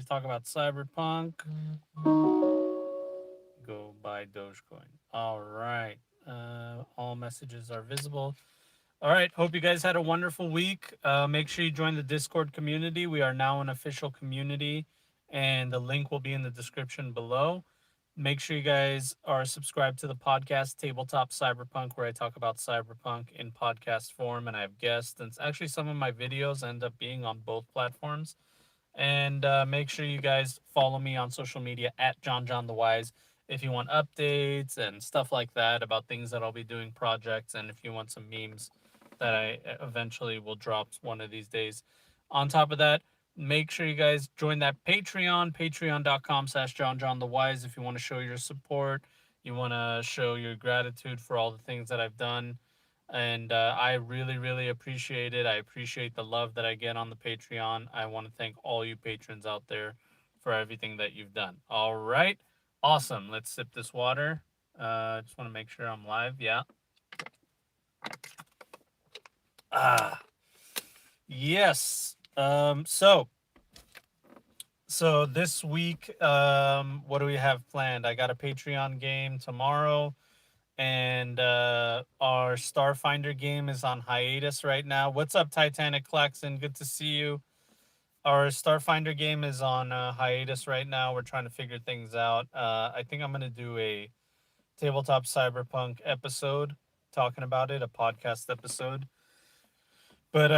talk about Cyberpunk. Go buy Dogecoin. All right. All messages are visible. All right. Hope you guys had a wonderful week. Make sure you join the Discord community. We are now an official community, and the link will be in the description below. Make sure you guys are subscribed to the podcast Tabletop Cyberpunk, where I talk about cyberpunk in podcast form and I have guests. And actually, some of my videos end up being on both platforms. And make sure you guys follow me on social media at JonJonTheWise if you want updates and stuff like that about things that I'll be doing, projects, and if you want some memes that I eventually will drop one of these days. On top of that, make sure you guys join that Patreon, patreon.com/JonJonTheWise if you want to show your support, you want to show your gratitude for all the things that I've done. And I really, really appreciate it. I appreciate the love that I get on the Patreon. I want to thank all you patrons out there for everything that you've done. All right. Awesome. Let's sip this water. Just want to make sure I'm live. Yeah. Ah, yes. So this week, what do we have planned? I got a Patreon game tomorrow, and our Starfinder game is on hiatus right now. What's up, Titanic Klaxon? Good to see you. Our Starfinder game is on hiatus right now. We're trying to figure things out. I think I'm gonna do a tabletop cyberpunk episode talking about it, a podcast episode. But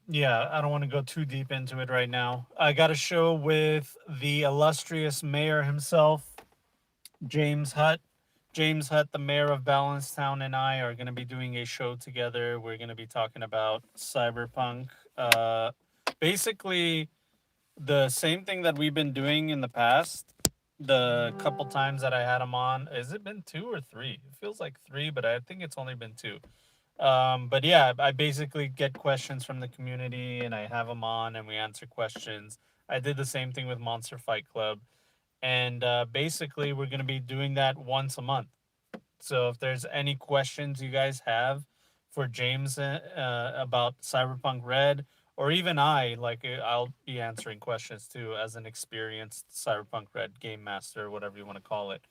yeah, I don't want to go too deep into it right now. I got a show with the illustrious mayor himself, James Hutt. James Hutt, the mayor of Balancetown, and I are going to be doing a show together. We're going to be talking about cyberpunk. Basically, the same thing that we've been doing in the past. The couple times that I had him on, has it been two or three? It feels like three, but I think it's only been two. But yeah, I basically get questions from the community and I have them on and we answer questions. I did the same thing with Monster Fight Club. And basically, we're going to be doing that once a month. So if there's any questions you guys have for James about Cyberpunk Red, or even I'll be answering questions too as an experienced Cyberpunk Red game master, whatever you want to call it.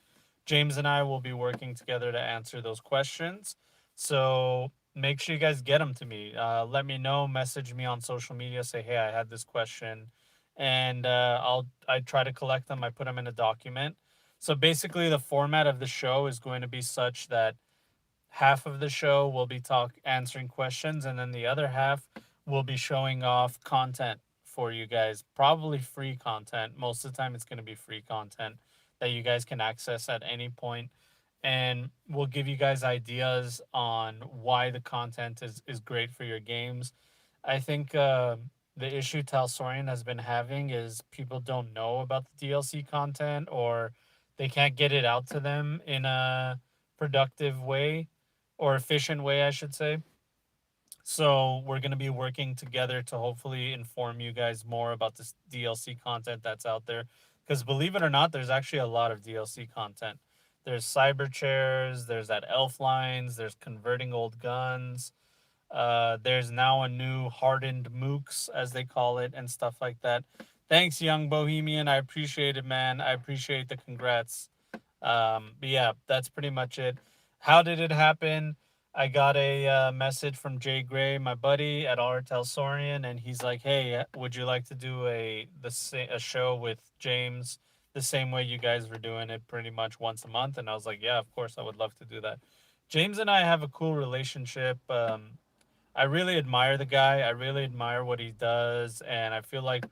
James and I will be working together to answer those questions. So make sure you guys get them to me. Let me know, message me on social media, say, hey, I had this question. And I try to collect them. I put them in a document. So basically, the format of the show is going to be such that half of the show will be answering questions, and then the other half will be showing off content for you guys. Probably free content. Most of the time, it's going to be free content that you guys can access at any point, and we'll give you guys ideas on why the content is great for your games. I think the issue Talsorian has been having is people don't know about the DLC content, or they can't get it out to them in a productive way or efficient way, I should say. So we're going to be working together to hopefully inform you guys more about this DLC content that's out there. Because believe it or not, there's actually a lot of DLC content. There's cyber chairs, there's that elf lines, there's converting old guns. There's now a new hardened mooks, as they call it, and stuff like that. Thanks, young bohemian. I appreciate it, man. I appreciate the congrats. But yeah, that's pretty much it. How did it happen? I got a message from Jay Gray, my buddy at Artel Sorian, and he's like, "Hey, would you like to do a show with James the same way you guys were doing it, pretty much once a month?" And I was like, "Yeah, of course, I would love to do that." James and I have a cool relationship. I really admire the guy. I really admire what he does, and I feel like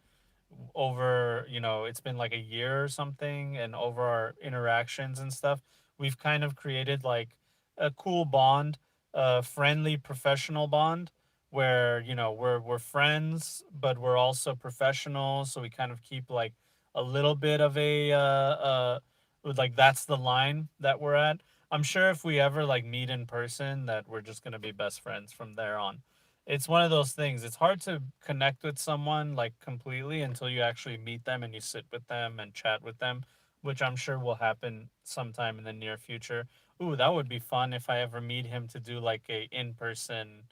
over it's been like a year or something, and over our interactions and stuff, we've kind of created like a cool bond, a friendly professional bond where we're friends but we're also professionals, so we kind of keep like a little bit of like that's the line that we're at. I'm sure if we ever like meet in person that we're just going to be best friends from there on. It's one of those things. It's hard to connect with someone like completely until you actually meet them and you sit with them and chat with them, which I'm sure will happen sometime in the near future. Ooh, that would be fun if I ever meet him to do like a in-person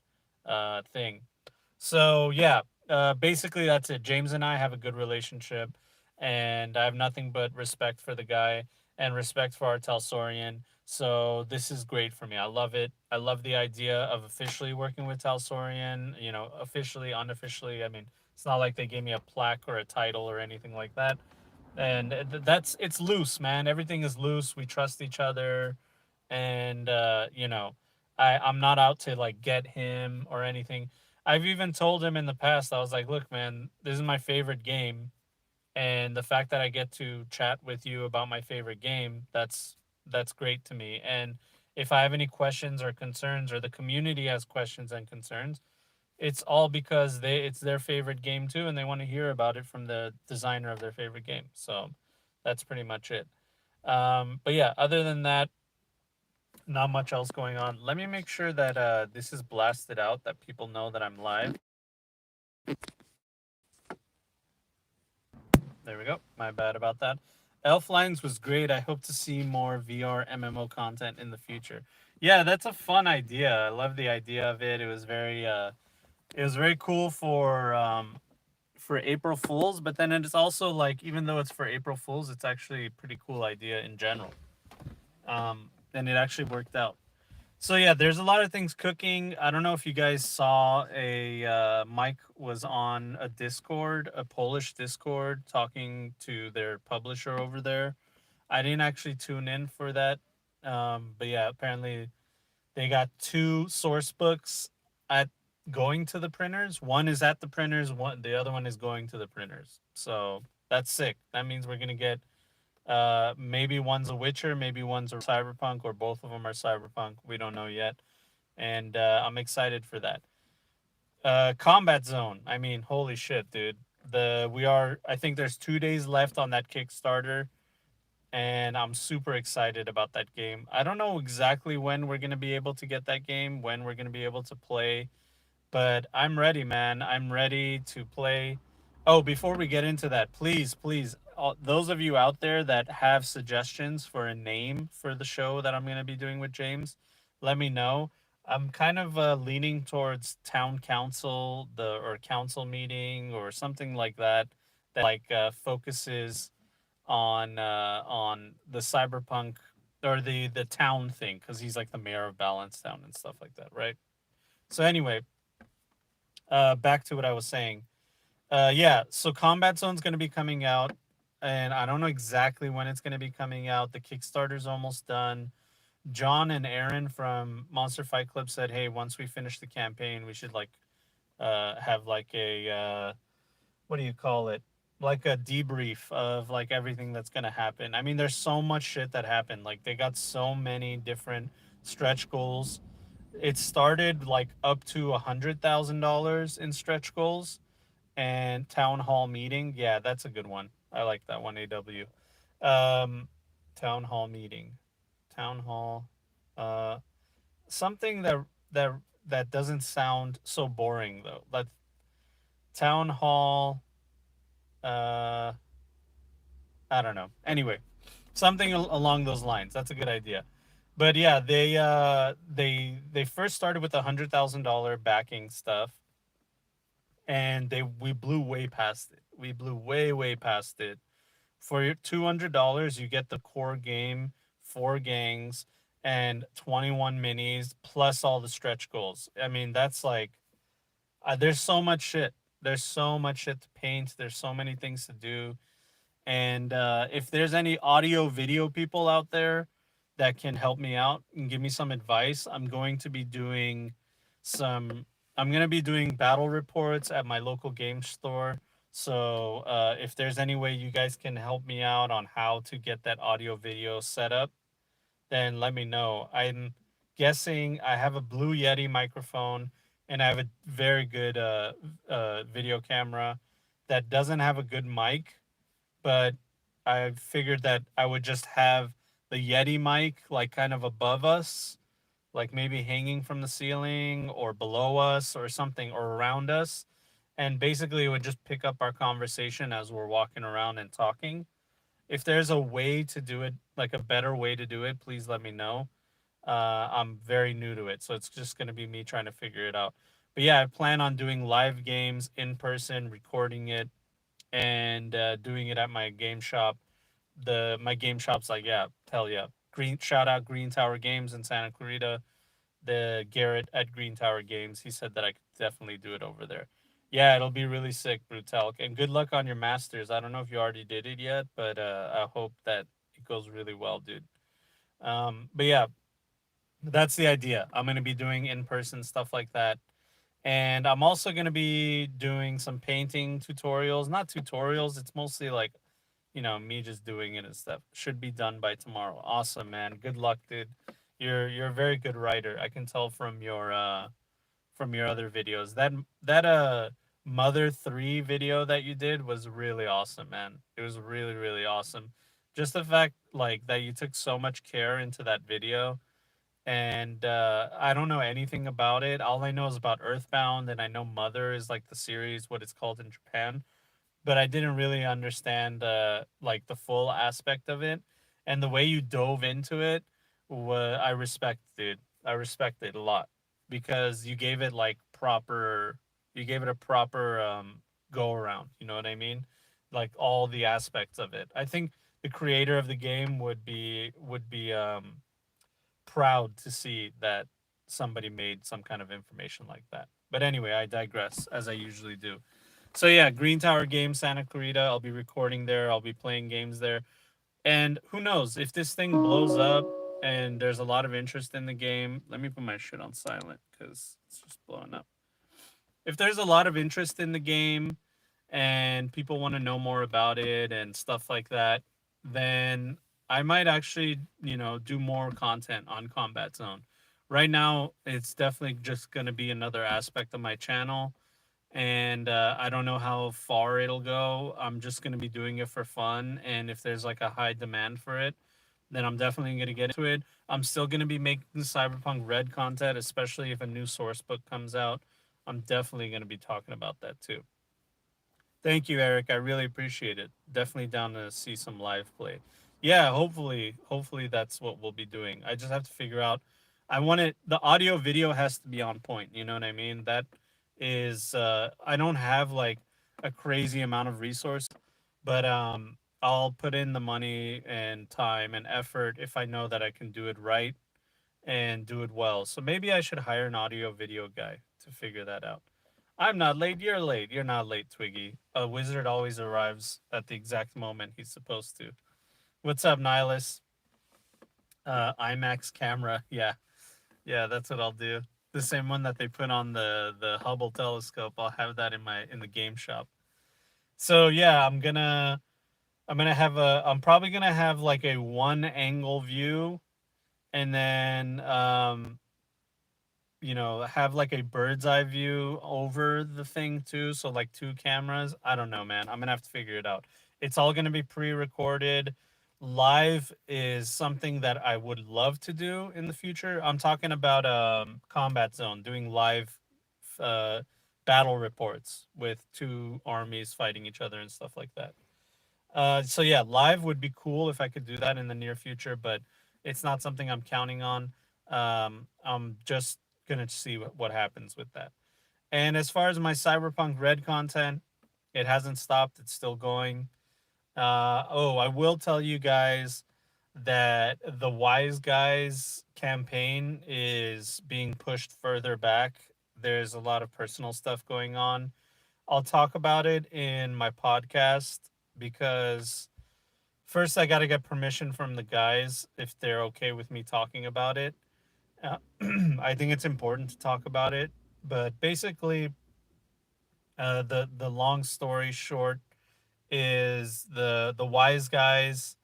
thing. So yeah, basically that's it. James and I have a good relationship, and I have nothing but respect for the guy and respect for our Talsorian. So this is great for me. I love it. I love the idea of officially working with Talsorian. You know, officially, unofficially. I mean, it's not like they gave me a plaque or a title or anything like that. And that's it's loose, man. Everything is loose. We trust each other, and you know, I'm not out to like get him or anything. I've even told him in the past. I was like, look, man, this is my favorite game, and the fact that I get to chat with you about my favorite game, that's great to me. And if I have any questions or concerns, or the community has questions and concerns, it's all because it's their favorite game too, and they want to hear about it from the designer of their favorite game. So that's pretty much it. But yeah, other than that, not much else going on. Let me make sure that this is blasted out, that people know that I'm live. There we go. My bad about that. Elf Lines was great. I hope to see more VR MMO content in the future. Yeah, that's a fun idea. I love the idea of it. It was very cool for April Fools, but then it is also like, even though it's for April Fools, it's actually a pretty cool idea in general. And it actually worked out. So yeah, there's a lot of things cooking. I don't know if you guys saw a Mike was on a Discord, a Polish Discord, talking to their publisher over there. I didn't actually tune in for that, but yeah, apparently they got two source books at going to the printers. One is at the printers. The other one is going to the printers. So that's sick. That means we're gonna get maybe one's a Witcher, maybe one's a Cyberpunk, or both of them are Cyberpunk. We don't know yet, and I'm excited for that. Combat Zone. I mean, holy shit, dude. I think there's 2 days left on that Kickstarter, and I'm super excited about that game. I don't know exactly when we're gonna be able to get that game, when we're gonna be able to play, but I'm ready, man. I'm ready to play. Oh, before we get into that, please, please, those of you out there that have suggestions for a name for the show that I'm going to be doing with James, let me know. I'm kind of leaning towards town council, the or council meeting or something like that, that like focuses on the cyberpunk or the town thing, because he's like the mayor of Balancetown and stuff like that, right? So anyway, back to what I was saying. Yeah, so Combat Zone's going to be coming out, and I don't know exactly when it's going to be coming out. The Kickstarter's almost done. John and Aaron from Monster Fight Club said, "Hey, once we finish the campaign, we should like have like a what do you call it? Like a debrief of like everything that's going to happen." I mean, there's so much shit that happened. Like they got so many different stretch goals. It started like up to $100,000 in stretch goals, and town hall meeting. Yeah, that's a good one. I like that one. AW. Um, town hall meeting. Town hall. Uh, something that that doesn't sound so boring though. Like town hall. Uh, I don't know. Anyway, something along those lines. That's a good idea. But yeah, they first started with $100,000 backing stuff, and they we blew way past it. We blew way past it. For your $200, you get the core game, 4 gangs, and 21 minis plus all the stretch goals. I mean, that's like there's so much shit. There's so much shit to paint. There's so many things to do. And if there's any audio video people out there that can help me out and give me some advice, some I'm going to be doing battle reports at my local game store. So if there's any way you guys can help me out on how to get that audio video set up, then let me know. I'm guessing I have a Blue Yeti microphone, and I have a very good video camera that doesn't have a good mic, but I figured that I would just have the Yeti mic like kind of above us, like maybe hanging from the ceiling or below us or something, or around us. And basically, it would just pick up our conversation as we're walking around and talking. If there's a way to do it, like a better way to do it, please let me know. I'm very new to it, so it's just going to be me trying to figure it out. But yeah, I plan on doing live games in person, recording it, and doing it at my game shop. The my game shop's like, yeah, hell yeah. Green shout out Green Tower Games in Santa Clarita. The Garrett at Green Tower Games. He said that I could definitely do it over there. Yeah, it'll be really sick, Brutal. And good luck on your masters. I don't know if you already did it yet, but I hope that it goes really well, dude. But yeah, that's the idea. I'm gonna be doing in person stuff like that. And I'm also gonna be doing some painting tutorials. Not tutorials, it's mostly like, me just doing it and stuff. Should be done by tomorrow. Awesome, man. Good luck, dude. You're a very good writer. I can tell from your other videos. That Mother 3 video that you did was really awesome, man. It was really, really awesome. Just the fact like that you took so much care into that video, and I don't know anything about it. All I know is about Earthbound, and I know Mother is like the series, what it's called in Japan, but I didn't really understand like the full aspect of it, and the way you dove into it. I respect, dude. I respect it a lot because you gave it a proper go around. You know what I mean? Like all the aspects of it. I think the creator of the game would be proud to see that somebody made some kind of information like that. But anyway, I digress as I usually do. So yeah, Green Tower Games, Santa Clarita. I'll be recording there. I'll be playing games there. And who knows if this thing blows up and there's a lot of interest in the game. Let me put my shit on silent because it's just blowing up. If there's a lot of interest in the game and people want to know more about it and stuff like that, then I might actually, do more content on Combat Zone. Right now, it's definitely just going to be another aspect of my channel, and I don't know how far it'll go. I'm just going to be doing it for fun, and if there's like a high demand for it, then I'm definitely going to get into it. I'm still going to be making Cyberpunk Red content, especially if a new source book comes out. I'm definitely going to be talking about that too. Thank you, Eric. I really appreciate it. Definitely down to see some live play. Yeah, hopefully that's what we'll be doing. I just have to figure out. I want it. The audio video has to be on point. You know what I mean? That is. I don't have like a crazy amount of resources, but I'll put in the money and time and effort if I know that I can do it right and do it well. So maybe I should hire an audio video guy to figure that out. I'm not late, you're late. You're not late, Twiggy. A wizard always arrives at the exact moment he's supposed to. What's up, Nihilus? IMAX camera. Yeah. Yeah, that's what I'll do. The same one that they put on the Hubble telescope. I'll have that in the game shop. So yeah, I'm probably gonna have like a one angle view, and then have like a bird's eye view over the thing too. So like two cameras. I don't know, man. I'm gonna have to figure it out. It's all gonna be pre-recorded. Live is something that I would love to do in the future. I'm talking about Combat Zone, doing live uh, battle reports with two armies fighting each other and stuff like that. So yeah, live would be cool if I could do that in the near future, but it's not something I'm counting on. I'm just gonna see what happens with that. And as far as my Cyberpunk Red content, it hasn't stopped. It's still going. I will tell you guys that the Wise Guys campaign is being pushed further back. There's a lot of personal stuff going on. I'll talk about it in my podcast because first I got to get permission from the guys if they're okay with me talking about it. Uh, I think it's important to talk about it, but basically, the long story short is the wise guys.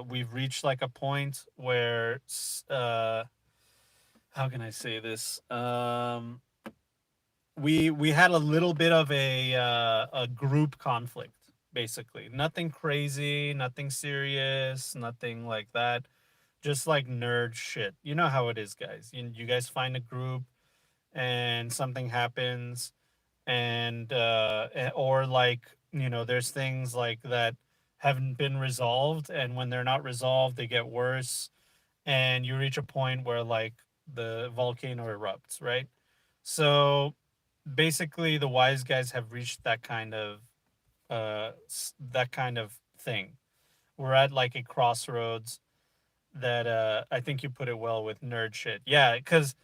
We've reached like a point where how can I say this? We had a little bit of a group conflict, basically. Nothing crazy, nothing serious, nothing like that. Just like nerd shit. You know how it is, guys. You guys find a group and something happens, and or like there's things like that haven't been resolved, and when they're not resolved, they get worse, and you reach a point where like the volcano erupts, right? So basically the wise guys have reached that kind of that kind of thing. We're at like a crossroads that I think you put it well with nerd shit. Yeah, because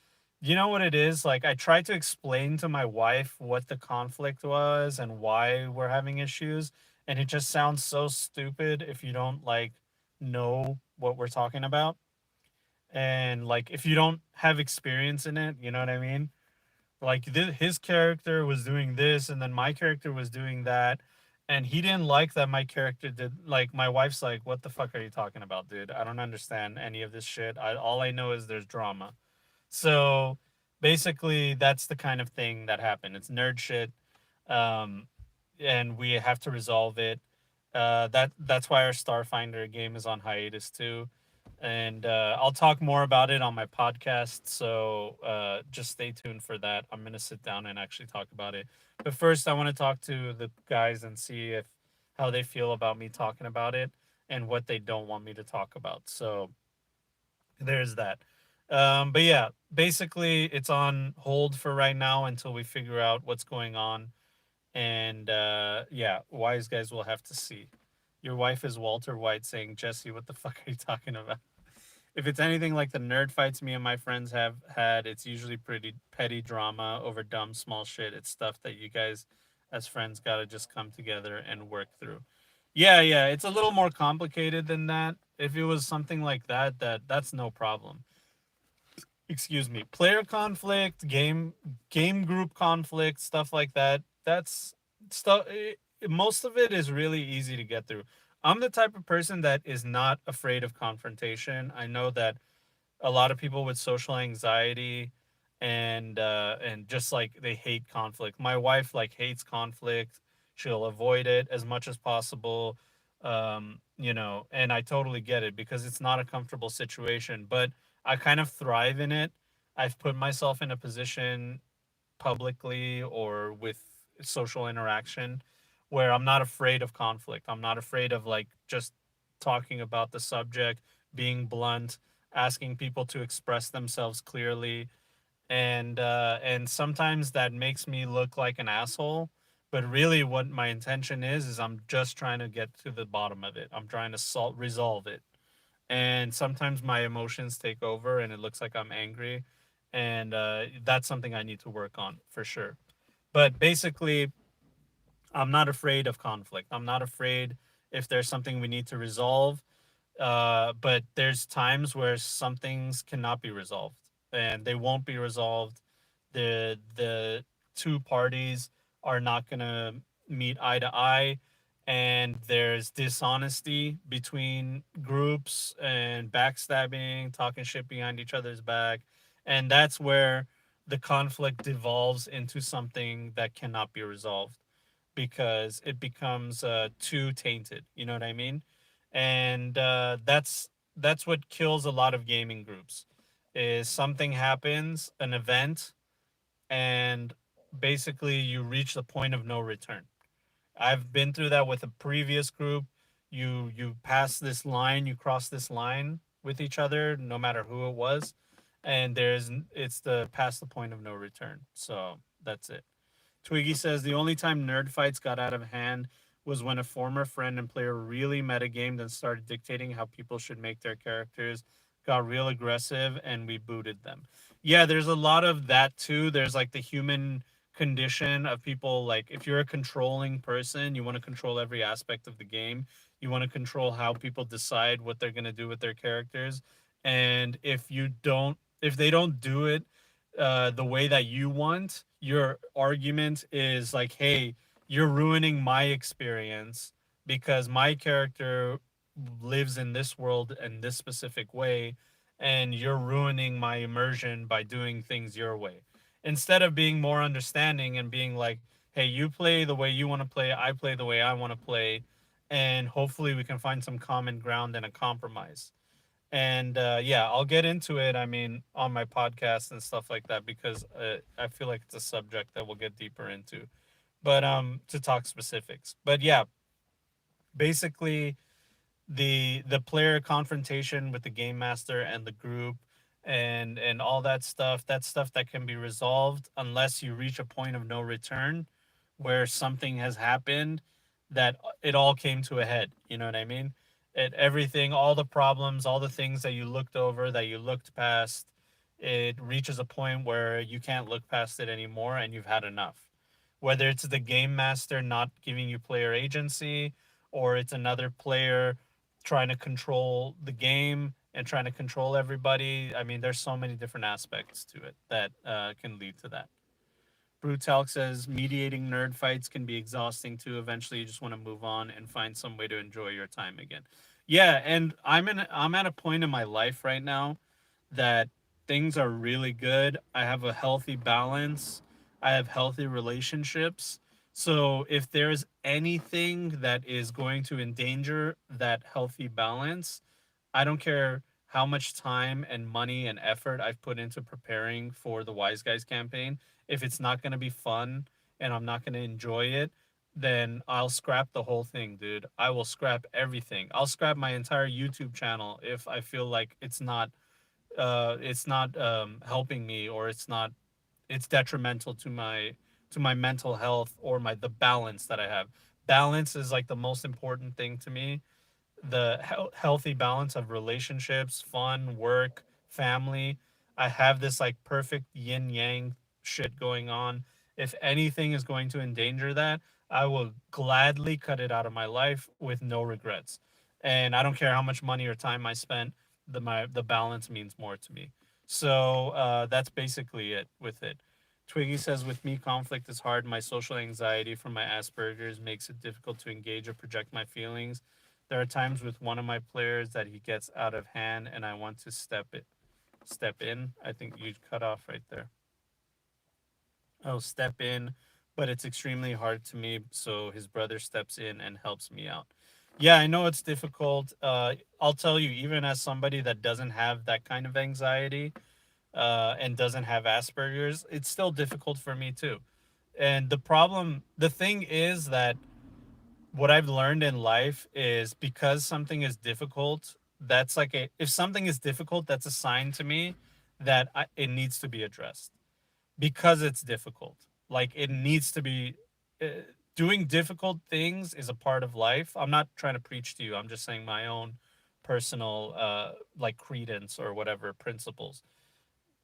you know what it is? Like, I tried to explain to my wife what the conflict was and why we're having issues, and it just sounds so stupid if you don't like know what we're talking about. And like, if you don't have experience in it, you know what I mean? Like, his character was doing this, and then my character was doing that, and he didn't like that my character did. Like, my wife's like, "What the fuck are you talking about, dude? I don't understand any of this shit. All I know is there's drama." So basically, that's the kind of thing that happened. It's nerd shit, um, and we have to resolve it. That's why our Starfinder game is on hiatus too, and I'll talk more about it on my podcast. So just stay tuned for that. I'm gonna sit down and actually talk about it. But first, I want to talk to the guys and see if how they feel about me talking about it and what they don't want me to talk about. So there's that. But yeah, basically, it's on hold for right now until we figure out what's going on. And yeah, wise guys will have to see. Your wife is Walter White saying, Jesse, what the fuck are you talking about? If it's anything like the nerd fights me and my friends have had, it's usually pretty petty drama over dumb, small shit. It's stuff that you guys, as friends, gotta just come together and work through. Yeah, yeah, it's a little more complicated than that. If it was something like that, that's no problem. Excuse me. Player conflict, game group conflict, stuff like that. That's stuff. Most of it is really easy to get through. I'm the type of person that is not afraid of confrontation. I know that a lot of people with social anxiety and just like they hate conflict. My wife like hates conflict. She'll avoid it as much as possible. You know, and I totally get it because it's not a comfortable situation, but I kind of thrive in it. I've put myself in a position publicly or with social interaction where I'm not afraid of conflict. I'm not afraid of like just talking about the subject, being blunt, asking people to express themselves clearly, and sometimes that makes me look like an asshole. But really, what my intention is I'm just trying to get to the bottom of it. I'm trying to resolve it. And sometimes my emotions take over, and it looks like I'm angry, and that's something I need to work on for sure. But basically, I'm not afraid of conflict. I'm not afraid if there's something we need to resolve. But there's times where some things cannot be resolved, and they won't be resolved. The two parties are not gonna meet eye to eye, and there's dishonesty between groups and backstabbing, talking shit behind each other's back, and that's where the conflict devolves into something that cannot be resolved because it becomes too tainted. You know what I mean? And that's what kills a lot of gaming groups. Is something happens, an event, and basically you reach the point of no return. I've been through that with a previous group. You pass this line, you cross this line with each other, no matter who it was, and it's the past the point of no return. So that's it. Twiggy says the only time nerd fights got out of hand was when a former friend and player really metagamed and started dictating how people should make their characters, got real aggressive, and we booted them. Yeah, there's a lot of that too. There's like the human condition of people like if you're a controlling person, you want to control every aspect of the game. You want to control how people decide what they're going to do with their characters. And if they don't do it the way that you want, your argument is like, hey, you're ruining my experience because my character lives in this world in this specific way, and you're ruining my immersion by doing things your way. Instead of being more understanding and being like, hey, you play the way you want to play, I play the way I want to play, and hopefully we can find some common ground and a compromise. And yeah, I'll get into it. I mean, on my podcast and stuff like that because I feel like it's a subject that we'll get deeper into. But to talk specifics. But yeah, basically the player confrontation with the game master and the group and all that stuff. That's stuff that can be resolved unless you reach a point of no return where something has happened that it all came to a head. You know what I mean? Everything, all the problems, all the things that you looked over, that you looked past, it reaches a point where you can't look past it anymore and you've had enough. Whether it's the game master not giving you player agency, or it's another player trying to control the game and trying to control everybody. I mean, there's so many different aspects to it that can lead to that. Brutalk says mediating nerd fights can be exhausting too. Eventually, you just want to move on and find some way to enjoy your time again. Yeah, and I'm at a point in my life right now that things are really good. I have a healthy balance. I have healthy relationships. So if there's anything that is going to endanger that healthy balance, I don't care how much time and money and effort I've put into preparing for the Wise Guys campaign. If it's not going to be fun and I'm not going to enjoy it, then I'll scrap the whole thing, dude. I will scrap everything. I'll scrap my entire YouTube channel if I feel like it's not helping me, or it's detrimental to my mental health, or my the balance that I have. Balance is like the most important thing to me. The healthy balance of relationships, fun, work, family. I have this like perfect yin yang shit going on. If anything is going to endanger that, I will gladly cut it out of my life with no regrets. And I don't care how much money or time I spent. The balance means more to me. So that's basically it with it. Twiggy says, with me, conflict is hard. My social anxiety from my Asperger's makes it difficult to engage or project my feelings. There are times with one of my players that he gets out of hand and I want to step in. I think you cut off right there. Oh, step in, but it's extremely hard to me, so his brother steps in and helps me out. Yeah, I know it's difficult. I'll tell you, even as somebody that doesn't have that kind of anxiety and doesn't have Asperger's, it's still difficult for me too. And the thing is that what I've learned in life is, because something is difficult, that's like if something is difficult, that's a sign to me that it needs to be addressed, because it's difficult. Like it needs to be. Uh, Doing difficult things is a part of life. I'm not trying to preach to you. I'm just saying my own personal like credence or whatever principles.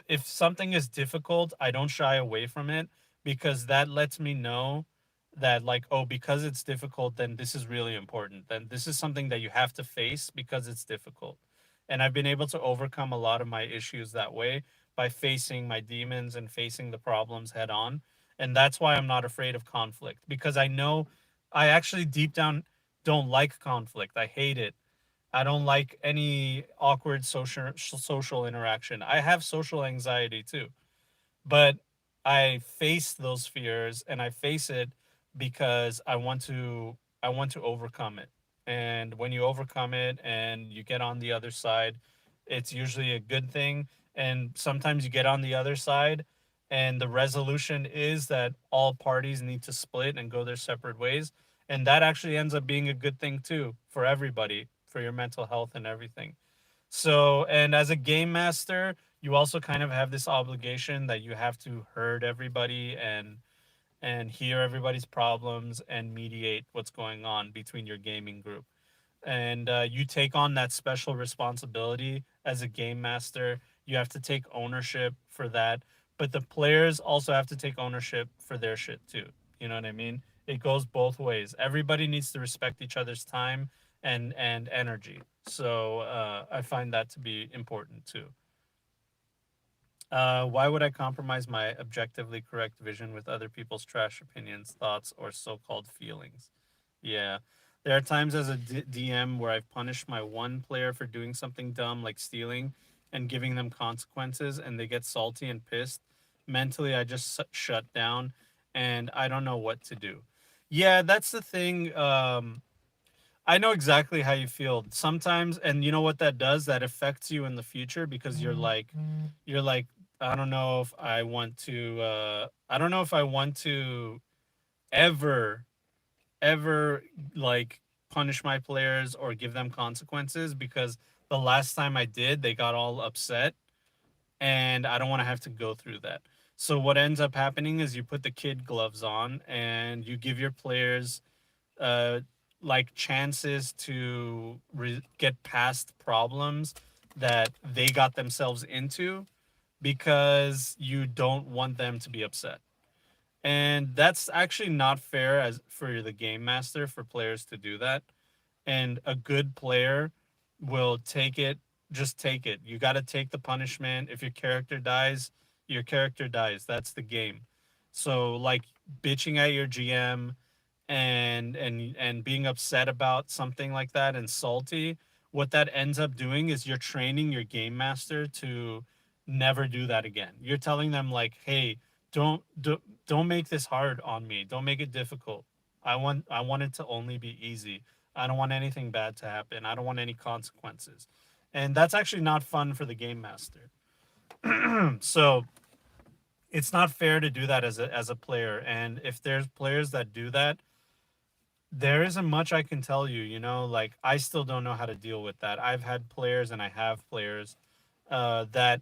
If something is difficult, I don't shy away from it, because that lets me know that, like, oh, because it's difficult, then this is really important. Then this is something that you have to face because it's difficult. And I've been able to overcome a lot of my issues that way, by facing my demons and facing the problems head on. And that's why I'm not afraid of conflict, because I know I actually deep down don't like conflict. I hate it. I don't like any awkward social interaction. I have social anxiety too, but I face those fears and I face it because I want to overcome it. And when you overcome it and you get on the other side, it's usually a good thing. And sometimes you get on the other side and the resolution is that all parties need to split and go their separate ways. And that actually ends up being a good thing too, for everybody, for your mental health and everything. So, and as a game master, you also kind of have this obligation that you have to herd everybody and hear everybody's problems and mediate what's going on between your gaming group. And you take on that special responsibility as a game master. You have to take ownership for that, but the players also have to take ownership for their shit too. You know what I mean? It goes both ways. Everybody needs to respect each other's time and energy. So I find that to be important too. Why would I compromise my objectively correct vision with other people's trash opinions, thoughts, or so-called feelings? Yeah. There are times as a DM where I've punished my one player for doing something dumb like stealing and giving them consequences, and they get salty and pissed. Mentally, I just shut down and I don't know what to do. Yeah, that's the thing. I know exactly how you feel sometimes, and you know what that does? That affects you in the future, because you're like, I don't know if I want to. I don't know if I want to ever, ever like punish my players or give them consequences, because the last time I did, they got all upset, and I don't want to have to go through that. So what ends up happening is you put the kid gloves on and you give your players uh, like chances to get past problems that they got themselves into because you don't want them to be upset. And that's actually not fair as for the game master for players to do that. And a good player will take it, just take it. You got to take the punishment. If your character dies, your character dies. That's the game. So like bitching at your GM and being upset about something like that and salty, what that ends up doing is you're training your game master to never do that again. You're telling them like, "Hey, don't make this hard on me. Don't make it difficult. I want it to only be easy. I don't want anything bad to happen. I don't want any consequences." And that's actually not fun for the game master. So it's not fair to do that as a player. And if there's players that do that, there isn't much I can tell you, like I still don't know how to deal with that. I've had players and I have players that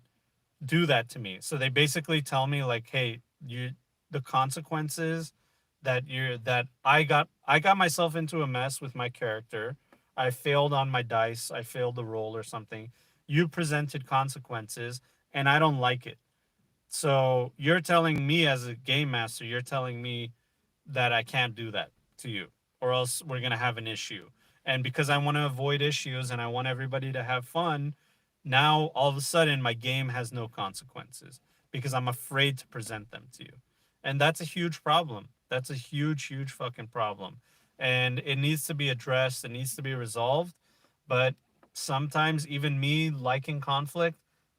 do that to me. So they basically tell me like, "Hey, you the consequences that I got myself into a mess with my character. I failed on my dice, I failed the roll or something. You presented consequences and I don't like it. So you're telling me as a game master, you're telling me that I can't do that to you, or else we're going to have an issue. And because I want to avoid issues and I want everybody to have fun, now all of a sudden my game has no consequences because I'm afraid to present them to you." And that's a huge problem. That's a huge, huge fucking problem. And it needs to be addressed, it needs to be resolved. But sometimes, even me liking conflict,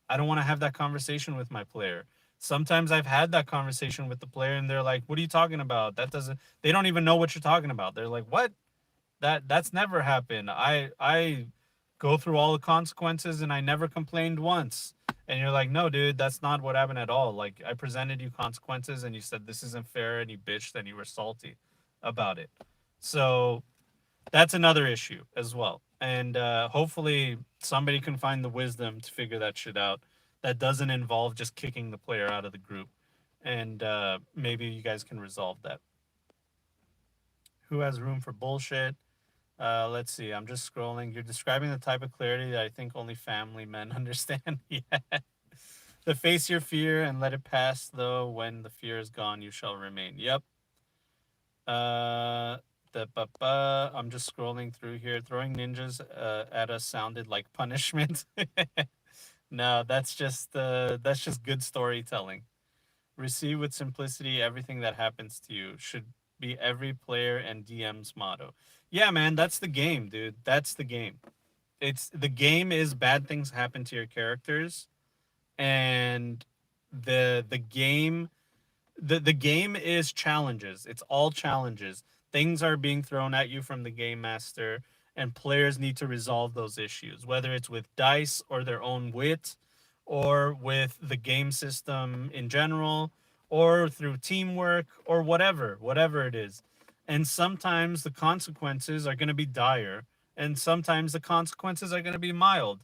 I don't want to have that conversation with my player. Sometimes I've had that conversation with the player and they're like, "What are you talking about? That doesn't," they don't even know what you're talking about. They're like, "What? That's never happened. I go through all the consequences and I never complained once." And you're like, "No, dude, that's not what happened at all. Like I presented you consequences and you said this isn't fair and you bitched and you were salty about it." So that's another issue as well. And hopefully somebody can find the wisdom to figure that shit out. That doesn't involve just kicking the player out of the group. And maybe you guys can resolve that. Who has room for bullshit? Let's see. I'm just scrolling. You're describing the type of clarity that I think only family men understand. Yeah. The face your fear and let it pass, though. When the fear is gone, you shall remain. Yep. Uh, I'm just scrolling through here. Throwing ninjas at us sounded like punishment. No, that's just good storytelling. Receive with simplicity everything that happens to you should be every player and DM's motto. Yeah, man, that's the game, dude. That's the game. It's the game is bad things happen to your characters, and the game the game is challenges. It's all challenges. Things are being thrown at you from the game master, and players need to resolve those issues, whether it's with dice or their own wit, or with the game system in general, or through teamwork, or whatever it is. And sometimes the consequences are going to be dire, and sometimes the consequences are going to be mild.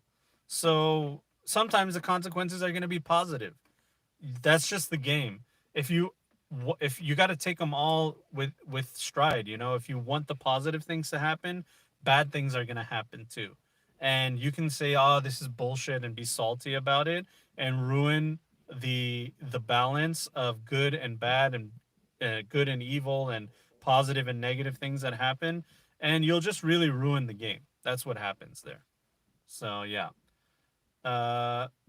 So sometimes the consequences are going to be positive. That's just the game. If you got to take them all with stride, if you want the positive things to happen, bad things are going to happen too. And you can say, "Oh, this is bullshit," and be salty about it and ruin the balance of good and bad, and good and evil, and positive and negative things that happen, and you'll just really ruin the game. That's what happens there. So yeah.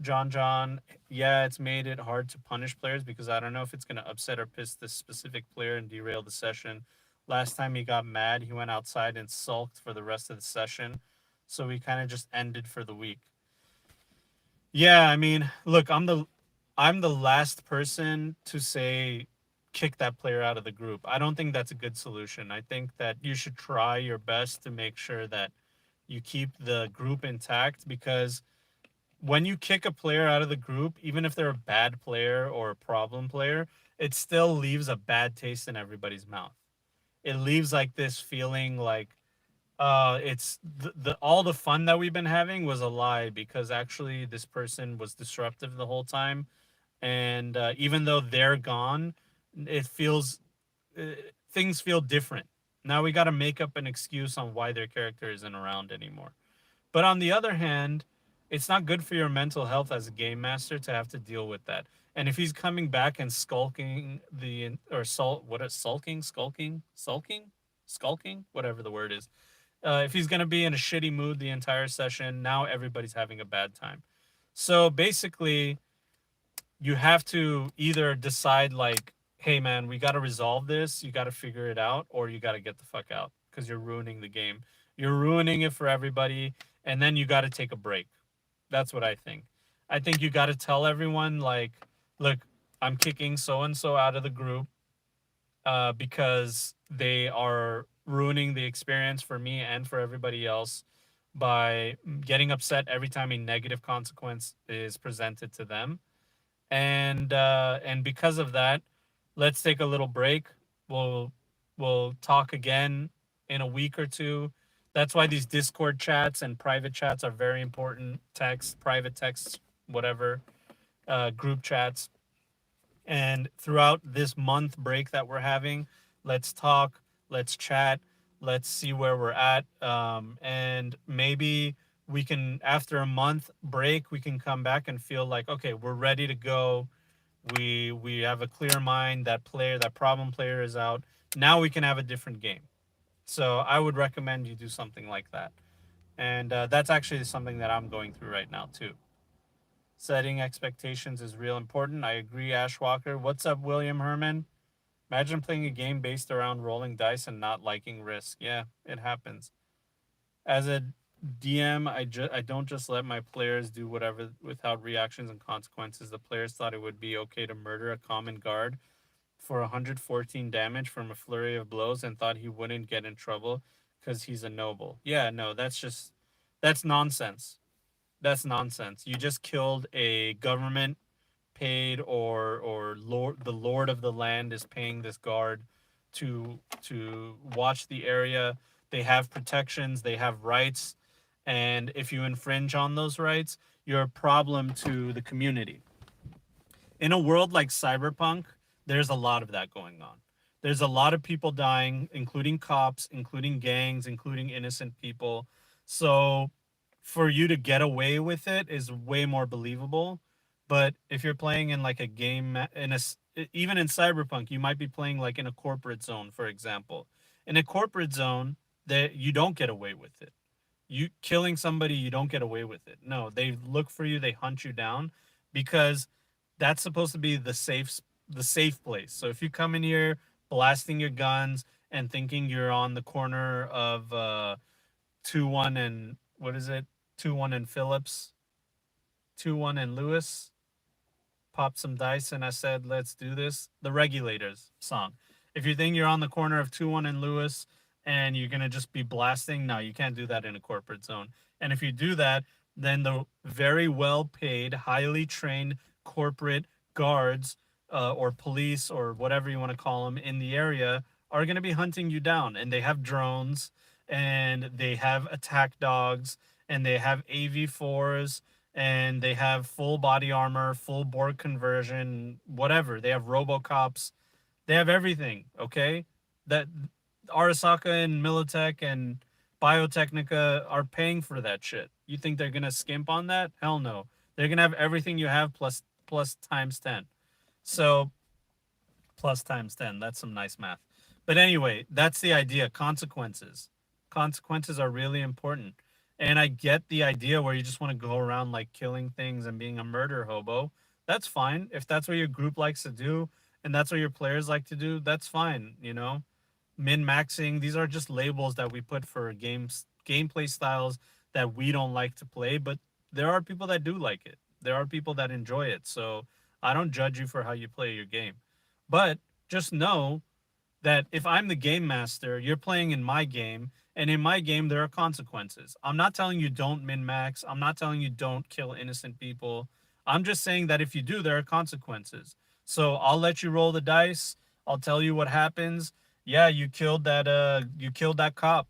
John, yeah, it's made it hard to punish players because I don't know if it's going to upset or piss this specific player and derail the session. Last time he got mad, he went outside and sulked for the rest of the session. So we kind of just ended for the week. Yeah, I mean, look, I'm the last person to say kick that player out of the group. I don't think that's a good solution. I think that you should try your best to make sure that you keep the group intact, because when you kick a player out of the group, even if they're a bad player or a problem player, it still leaves a bad taste in everybody's mouth. It leaves like this feeling like it's the all the fun that we've been having was a lie, because actually this person was disruptive the whole time, and even though they're gone, it feels uh, things feel different. Now we got to make up an excuse on why their character isn't around anymore. But on the other hand, it's not good for your mental health as a game master to have to deal with that. And if he's coming back and skulking what is skulking, whatever the word is. If he's gonna be in a shitty mood the entire session, now everybody's having a bad time. So basically, you have to either decide like, hey man, we got to resolve this, you got to figure it out, or you got to get the fuck out because you're ruining the game, you're ruining it for everybody, and then you got to take a break. That's what I think. I think you got to tell everyone like, look, I'm kicking so and so out of the group because they are ruining the experience for me and for everybody else by getting upset every time a negative consequence is presented to them. And because of that, let's take a little break. We'll talk again in a week or two. That's why these Discord chats and private chats are very important. Text, private texts, whatever, group chats. And throughout this month break that we're having, let's talk, let's chat, let's see where we're at. And maybe we can, after a month break, we can come back and feel like, okay, we're ready to go. We have a clear mind. That problem player is out. Now we can have a different game. So I would recommend you do something like that. And that's actually something that I'm going through right now too. Setting expectations is real important. I agree, Ashwalker. What's up, William Herman? Imagine playing a game based around rolling dice and not liking risk. Yeah, it happens. As a DM, I don't just let my players do whatever without reactions and consequences. The players thought it would be okay to murder a common guard for 114 damage from a flurry of blows and thought he wouldn't get in trouble because he's a noble. Yeah, no, that's nonsense. That's nonsense. You just killed a government paid, or the lord of the land is paying this guard to watch the area. They have protections, they have rights, and if you infringe on those rights, you're a problem to the community. In a world like Cyberpunk, there's a lot of that going on. There's a lot of people dying, including cops, including gangs, including innocent people. So for you to get away with it is way more believable. But if you're playing in like a game even in Cyberpunk, you might be playing like in a corporate zone, for example. In a corporate zone, that you don't get away with it. You killing somebody, you don't get away with it. No, they look for you, they hunt you down because that's supposed to be the safe place. So if you come in here blasting your guns and thinking you're on the corner of 2-1 and what is it? 2-1 and Phillips, 2-1 and Lewis, popped some dice and I said, let's do this. The Regulators song. If you think you're on the corner of 2-1 and Lewis and you're going to just be blasting, no, you can't do that in a corporate zone. And if you do that, then the very well paid, highly trained corporate guards or police or whatever you want to call them in the area are going to be hunting you down. And they have drones and they have attack dogs and they have AV4s and they have full body armor, full Borg conversion, whatever. They have RoboCops. They have everything. Okay, that Arasaka and Militech and Biotechnica are paying for that shit. You think they're gonna skimp on that? Hell no. They're gonna have everything you have plus times 10. So plus times 10. That's some nice math. But anyway, that's the idea. Consequences. Consequences are really important. And I get the idea where you just want to go around like killing things and being a murder hobo. That's fine. If that's what your group likes to do and that's what your players like to do, that's fine, you know? Min maxing, these are just labels that we put for gameplay styles that we don't like to play, but there are people that do like it. There are people that enjoy it. So I don't judge you for how you play your game. But just know that if I'm the game master, you're playing in my game, and in my game there are consequences. I'm not telling you don't min max. I'm not telling you don't kill innocent people. I'm just saying that if you do, there are consequences. So I'll let you roll the dice. I'll tell you what happens. Yeah, you killed that cop.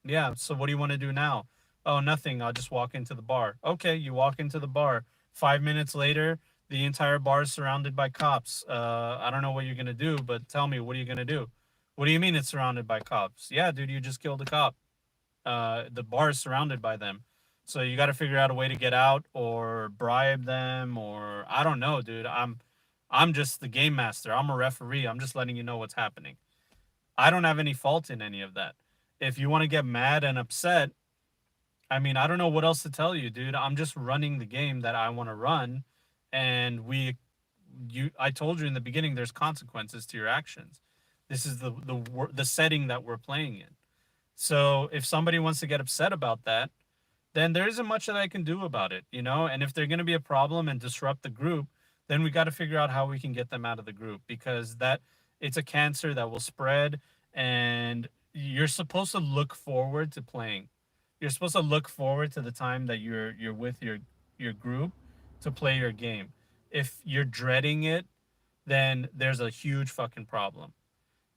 Yeah, so what do you want to do now? Oh, nothing. I'll just walk into the bar. Okay, you walk into the bar. 5 minutes later, the entire bar is surrounded by cops. I don't know what you're gonna do, but tell me, what are you gonna do? What do you mean it's surrounded by cops? Yeah, dude, you just killed a cop. The bar is surrounded by them. So you got to figure out a way to get out or bribe them or I don't know, dude. I'm just the game master. I'm a referee. I'm just letting you know what's happening. I don't have any fault in any of that. If you want to get mad and upset, I mean, I don't know what else to tell you, dude. I'm just running the game that I want to run, and I told you in the beginning, there's consequences to your actions. This is the setting that we're playing in. So if somebody wants to get upset about that, then there isn't much that I can do about it, you know? And if they're going to be a problem and disrupt the group, then we got to figure out how we can get them out of the group because that it's a cancer that will spread and you're supposed to look forward to playing. You're supposed to look forward to the time that you're with your group to play your game. If you're dreading it, then there's a huge fucking problem.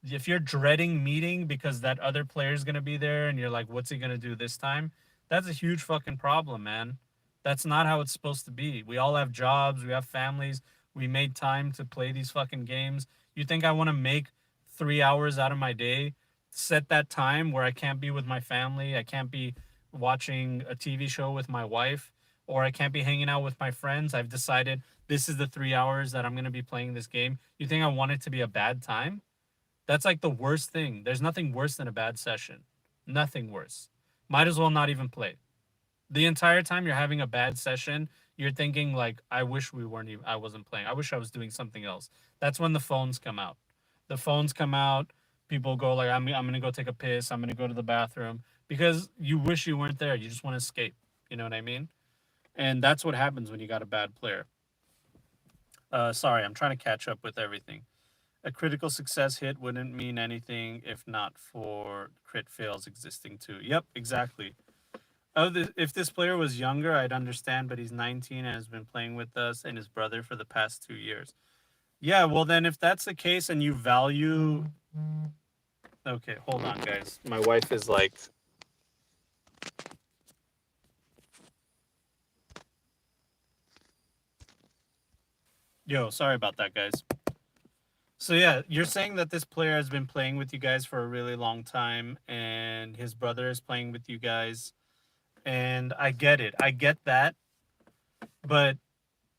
If you're dreading meeting because that other player is going to be there and you're like, what's he going to do this time? That's a huge fucking problem, man. That's not how it's supposed to be. We all have jobs, we have families, we made time to play these fucking games. You think I want to make 3 hours out of my day, set that time where I can't be with my family, I can't be watching a TV show with my wife, or I can't be hanging out with my friends? I've decided this is the 3 hours that I'm going to be playing this game. You think I want it to be a bad time? That's like the worst thing. There's nothing worse than a bad session. Nothing worse. Might as well not even play. The entire time you're having a bad session, you're thinking like, I wish we weren't even I wasn't playing. I wish I was doing something else. That's when the phones come out. The phones come out, people go like I'm gonna go take a piss, I'm gonna go to the bathroom. Because you wish you weren't there. You just want to escape. You know what I mean? And that's what happens when you got a bad player. Sorry, I'm trying to catch up with everything. A critical success hit wouldn't mean anything if not for crit fails existing too. Yep, exactly. If this player was younger, I'd understand, but he's 19 and has been playing with us and his brother for the past 2 years. Yeah, well, then if that's the case and you value. Okay, hold on, guys. My wife is like. Yo, sorry about that, guys. So yeah, you're saying that this player has been playing with you guys for a really long time, and his brother is playing with you guys, and I get it. I get that, but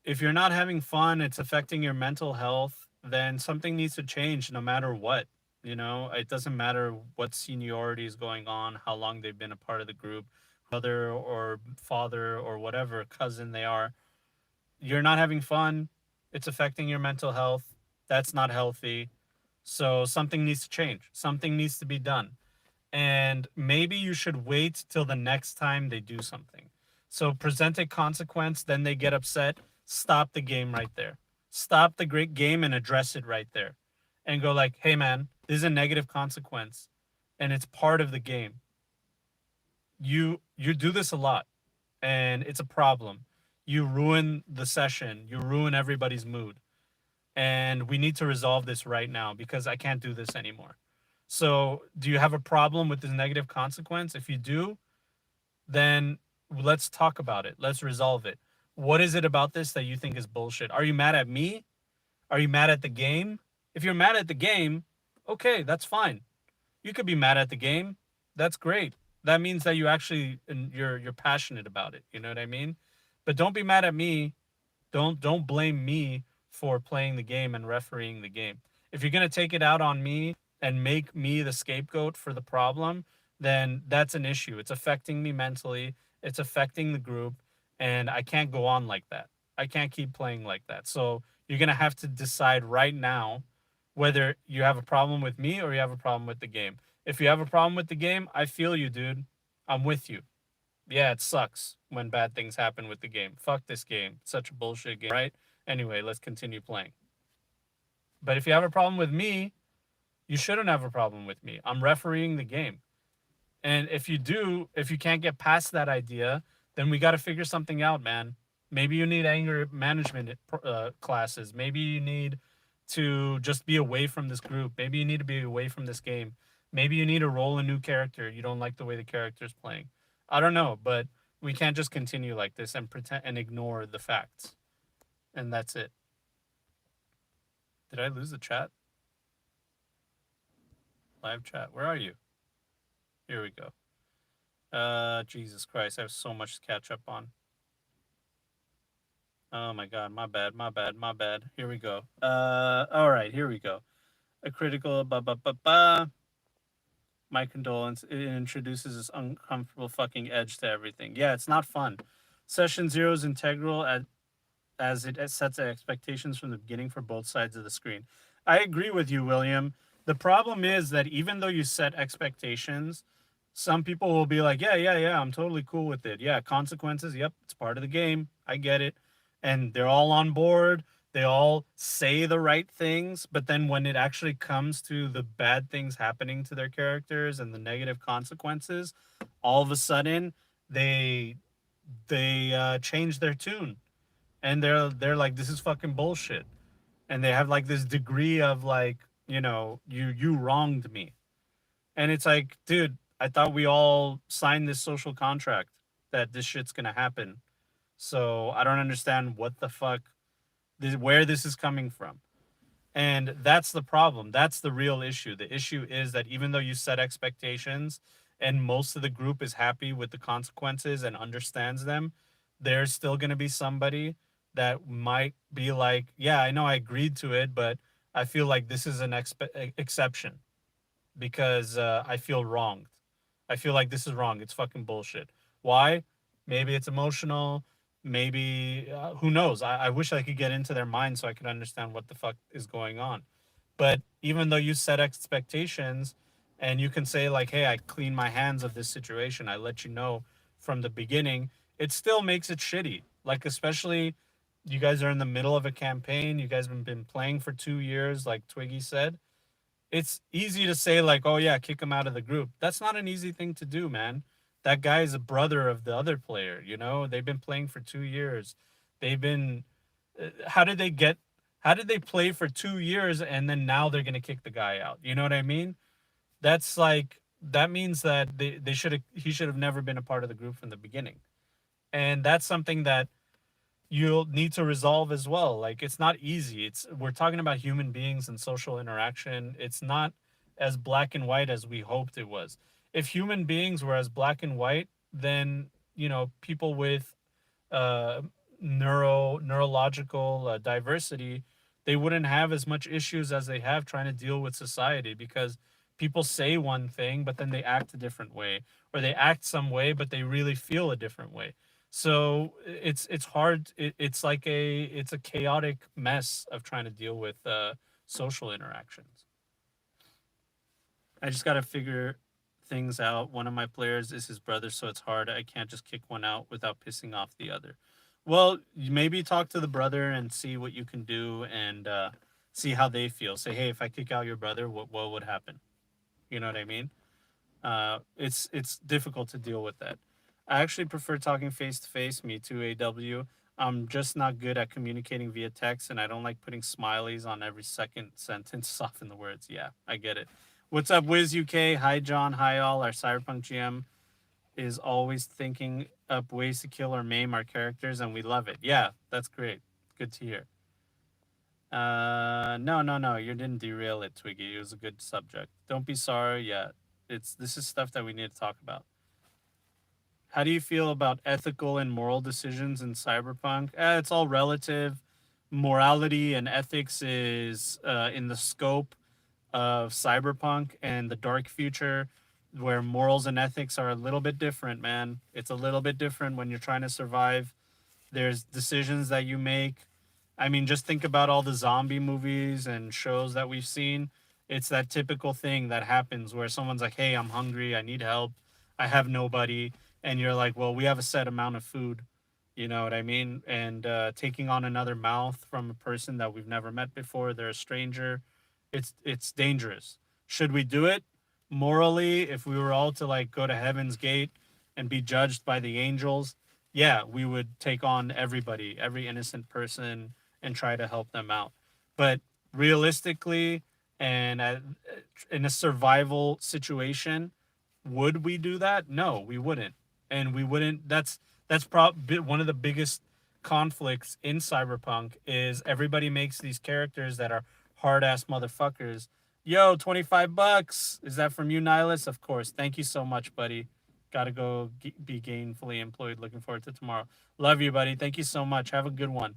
if you're not having fun, it's affecting your mental health, then something needs to change no matter what. You know, it doesn't matter what seniority is going on, how long they've been a part of the group, brother or father or whatever cousin they are. You're not having fun. It's affecting your mental health. That's not healthy. So something needs to change. Something needs to be done. And maybe you should wait till the next time they do something. So present a consequence, then they get upset. Stop the game right there. Stop the great game and address it right there. And go like, hey man, this is a negative consequence and it's part of the game. You do this a lot and it's a problem. You ruin the session, you ruin everybody's mood. And we need to resolve this right now because I can't do this anymore. So, do you have a problem with this negative consequence? If you do, then let's talk about it. Let's resolve it. What is it about this that you think is bullshit? Are you mad at me? Are you mad at the game? If you're mad at the game, okay, that's fine. You could be mad at the game. That's great. That means that you actually you're passionate about it. You know what I mean? But don't be mad at me. Don't blame me for playing the game and refereeing the game. If you're gonna take it out on me and make me the scapegoat for the problem, then that's an issue. It's affecting me mentally. It's affecting the group, and I can't go on like that. I can't keep playing like that. So you're gonna have to decide right now whether you have a problem with me or you have a problem with the game. If you have a problem with the game, I feel you, dude. I'm with you. Yeah, it sucks when bad things happen with the game. Fuck this game. It's such a bullshit game, right? Anyway, let's continue playing. But if you have a problem with me, you shouldn't have a problem with me. I'm refereeing the game. And if you do, if you can't get past that idea, then we got to figure something out, man. Maybe you need anger management classes. Maybe you need to just be away from this group. Maybe you need to be away from this game. Maybe you need to roll a new character. You don't like the way the character's playing. I don't know, but we can't just continue like this and pretend and ignore the facts. And that's it. Did I lose the chat? Live chat. Where are you? Here we go. Jesus Christ, I have so much to catch up on. Oh my god, my bad, my bad, my bad. Here we go. All right, here we go. A critical ba ba ba ba. My condolence. It introduces this uncomfortable fucking edge to everything. Yeah, it's not fun. Session zero is integral as it sets expectations from the beginning for both sides of the screen. I agree with you, William. The problem is that even though you set expectations, some people will be like, yeah, yeah, yeah, I'm totally cool with it. Yeah, consequences, yep, it's part of the game. I get it. And they're all on board. They all say the right things. But then when it actually comes to the bad things happening to their characters and the negative consequences, all of a sudden they change their tune and they're like, this is fucking bullshit, and they have like this degree of like, you wronged me. And it's like, dude, I thought we all signed this social contract that this shit's gonna happen. So I don't understand what the fuck where this is coming from. And that's the problem. That's the real issue. The issue is that even though you set expectations and most of the group is happy with the consequences and understands them, there's still going to be somebody that might be like, yeah, I know I agreed to it, but I feel like this is an exception because I feel wronged. I feel like this is wrong. It's fucking bullshit. Why? Maybe it's emotional. Maybe who knows? I wish I could get into their mind so I could understand what the fuck is going on. But even though you set expectations and you can say like, "Hey, I clean my hands of this situation. I let you know from the beginning," it still makes it shitty. Like especially you guys are in the middle of a campaign. You guys have been playing for 2 years, like Twiggy said. It's easy to say like, oh yeah, kick him out of the group. That's not an easy thing to do, man. That guy is a brother of the other player. They've been playing for 2 years. They've been how did they get how did they play for 2 years and then now they're gonna kick the guy out? You know what I mean? That's like that means that they should have he should have never been a part of the group from the beginning. And that's something that you'll need to resolve as well. Like it's not easy. It's we're talking about human beings and social interaction. It's not as black and white as we hoped it was. If human beings were as black and white, then people with uh, neurological diversity, they wouldn't have as much issues as they have trying to deal with society because people say one thing but then they act a different way, or they act some way but they really feel a different way. So it's hard. It's a chaotic mess of trying to deal with social interactions. I just got to figure things out. One of my players is his brother, so it's hard. I can't just kick one out without pissing off the other. Well, maybe talk to the brother and see what you can do, and see how they feel. Say, hey, if I kick out your brother, what would happen? You know what I mean? It's difficult to deal with that. I actually prefer talking face to face. Me too, AW. I'm just not good at communicating via text, and I don't like putting smileys on every second sentence to soften the words. Yeah, I get it. What's up, Wiz UK? Hi, John. Hi, all. Our Cyberpunk GM is always thinking up ways to kill or maim our characters, and we love it. Yeah, that's great. Good to hear. No, no, no. You didn't derail it, Twiggy. It was a good subject. Don't be sorry. Yeah, this is stuff that we need to talk about. How do you feel about ethical and moral decisions in Cyberpunk? It's all relative. Morality and ethics is in the scope of Cyberpunk and the dark future, where morals and ethics are a little bit different, man. It's a little bit different when you're trying to survive. There's decisions that you make. I mean, just think about all the zombie movies and shows that we've seen. It's that typical thing that happens where someone's like, hey, I'm hungry. I need help. I have nobody. And you're like, well, we have a set amount of food. You know what I mean? And taking on another mouth from a person that we've never met before, they're a stranger. It's dangerous. Should we do it? Morally, if we were all to like go to heaven's gate and be judged by the angels, yeah, we would take on everybody, every innocent person, and try to help them out. But realistically, and in a survival situation, would we do that? No, we wouldn't, and we wouldn't. That's probably one of the biggest conflicts in Cyberpunk is everybody makes these characters that are hard ass motherfuckers, Yo, $25. Is that from you, Nihilus? Of course. Thank you so much, buddy. Gotta go be gainfully employed. Looking forward to tomorrow. Love you, buddy. Thank you so much. Have a good one.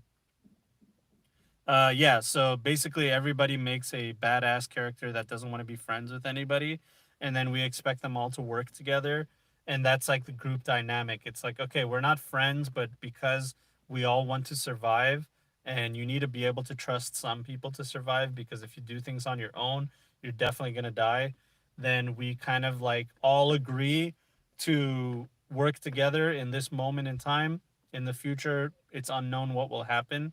Yeah, so basically everybody makes a badass character that doesn't want to be friends with anybody, and then we expect them all to work together, and that's like the group dynamic. It's like, okay, we're not friends, but because we all want to survive, and you need to be able to trust some people to survive, because if you do things on your own, you're definitely going to die. Then we kind of like all agree to work together in this moment in time. In the future, it's unknown what will happen,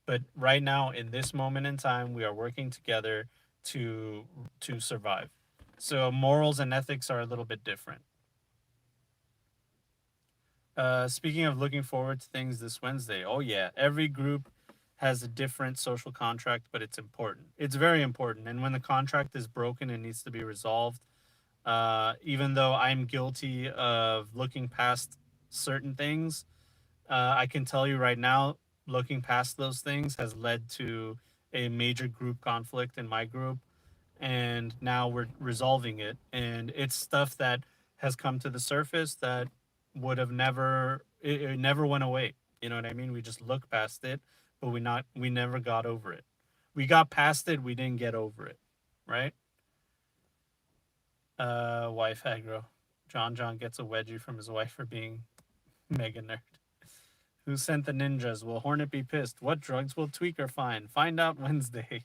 but right now in this moment in time we are working together to survive. So morals and ethics are a little bit different. Speaking of looking forward to things this Wednesday, oh yeah, every group has a different social contract, but it's important, it's very important, and when the contract is broken it needs to be resolved. Even though I'm guilty of looking past certain things, I can tell you right now, looking past those things has led to a major group conflict in my group, and now we're resolving it. And it's stuff that has come to the surface that would have never, it never went away. You know what I mean? We just look past it, but we never got over it. We got past it, we didn't get over it, right? Wife aggro. John gets a wedgie from his wife for being mega nerd. Who sent the ninjas? Will Hornet be pissed? What drugs will Tweaker find? Find out Wednesday.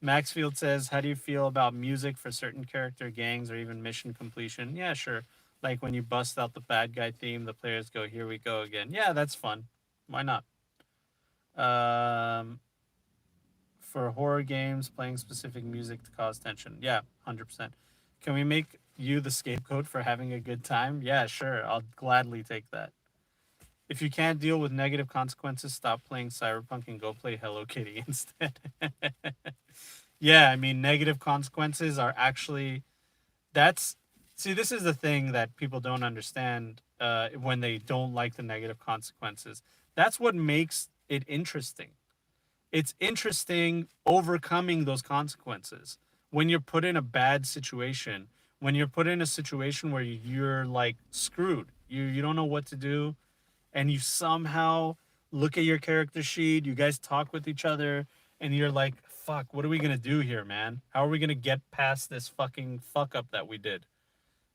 Maxfield says, how do you feel about music for certain character gangs or even mission completion? Yeah, sure. Like when you bust out the bad guy theme, the players go, here we go again. Yeah, that's fun. Why not? Um, for horror games, playing specific music to cause tension. Yeah, 100%. Can we make you the scapegoat for having a good time? Yeah, sure. I'll gladly take that. If you can't deal with negative consequences, stop playing Cyberpunk and go play Hello Kitty instead. Yeah, I mean, negative consequences are actually, that's, see, this is the thing that people don't understand when they don't like the negative consequences. That's what makes it interesting. It's interesting overcoming those consequences. When you're put in a bad situation, when you're put in a situation where you're like screwed, you don't know what to do, and you somehow look at your character sheet, you guys talk with each other, and you're like, fuck, what are we gonna do here, man? How are we gonna get past this fucking fuck up that we did?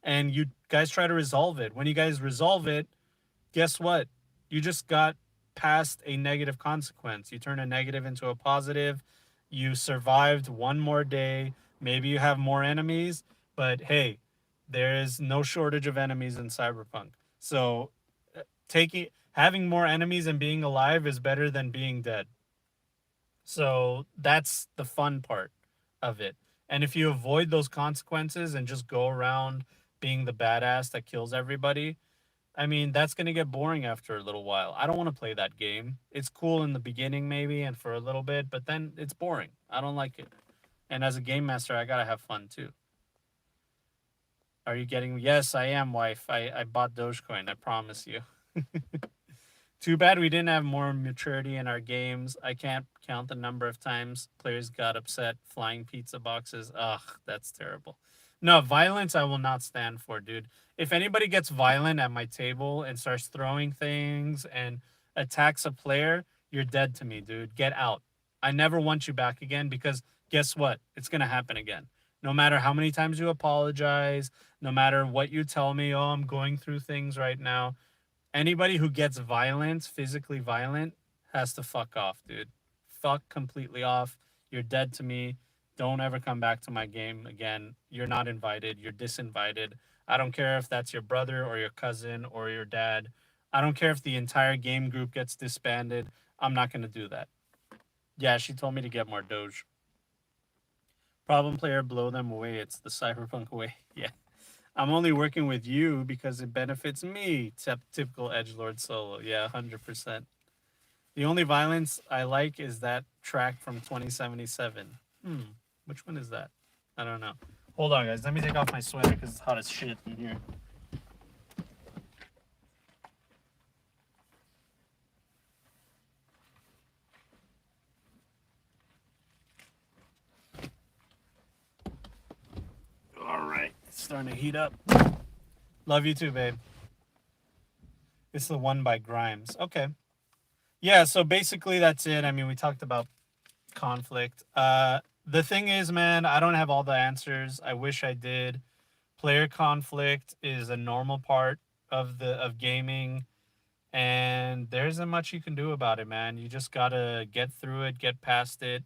And you guys try to resolve it. When you guys resolve it, guess what? You just got past a negative consequence. You turn a negative into a positive. You survived one more day. Maybe you have more enemies, but hey, there is no shortage of enemies in Cyberpunk. So taking having more enemies and being alive is better than being dead. So that's the fun part of it. And if you avoid those consequences and just go around being the badass that kills everybody, I mean, that's going to get boring after a little while. I don't want to play that game. It's cool in the beginning, maybe, and for a little bit, but then it's boring. I don't like it. And as a game master, I got to have fun too. Are you getting? Yes, I am, wife. I bought Dogecoin. I promise you. Too bad we didn't have more maturity in our games. I can't count the number of times players got upset flying pizza boxes. Ugh, that's terrible. No, violence I will not stand for, dude. If anybody gets violent at my table and starts throwing things and attacks a player, you're dead to me, dude. Get out. I never want you back again, because guess what? It's going to happen again. No matter how many times you apologize, no matter what you tell me, oh, I'm going through things right now, anybody who gets violent, physically violent, has to fuck off, dude. Fuck completely off. You're dead to me. Don't ever come back to my game again. You're not invited. You're disinvited. I don't care if that's your brother or your cousin or your dad. I don't care if the entire game group gets disbanded. I'm not going to do that. Yeah, she told me to get more Doge. Problem player, blow them away. It's the cyberpunk way. Yeah. I'm only working with you because it benefits me. Typical edgelord solo. Yeah, 100%. The only violence I like is that track from 2077. Which one is that? I don't know. Hold on, guys. Let me take off my sweater because it's hot as shit in here. starting to heat up. Love you too, babe. It's the one by Grimes. Okay. Yeah, so basically that's it. I mean, we talked about conflict. The thing is, man, I don't have all the answers. I wish I did. Player conflict is a normal part of gaming, and there isn't much you can do about it, man. You just gotta get through it, get past it.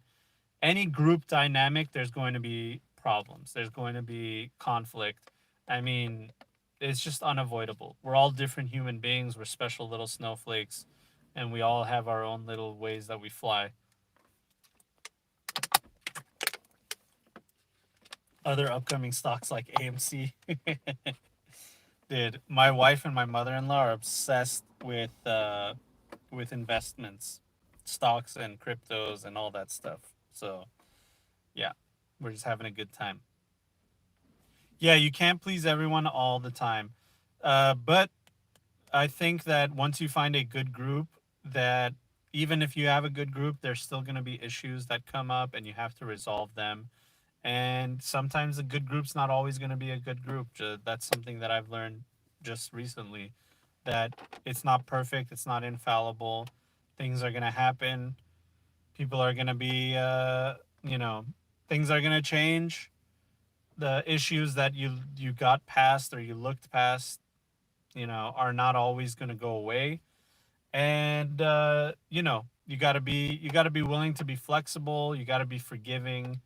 Any group dynamic, there's going to be problems. There's going to be conflict. I mean, it's just unavoidable. We're all different human beings. We're special little snowflakes, and we all have our own little ways that we fly. Other upcoming stocks like AMC. Dude, my wife and my mother-in-law are obsessed with investments, stocks and cryptos and all that stuff. So, yeah, we're just having a good time. Yeah, you can't please everyone all the time. But I think that once you find a good group, that even if you have a good group, there's still going to be issues that come up and you have to resolve them. And sometimes a good group's not always going to be a good group. That's something that I've learned just recently, that it's not perfect, it's not infallible. Things are going to happen. People are going to be, you know, things are going to change. The issues that you got past or you looked past, are not always going to go away. And you got to be willing to be flexible. You got to be forgiving,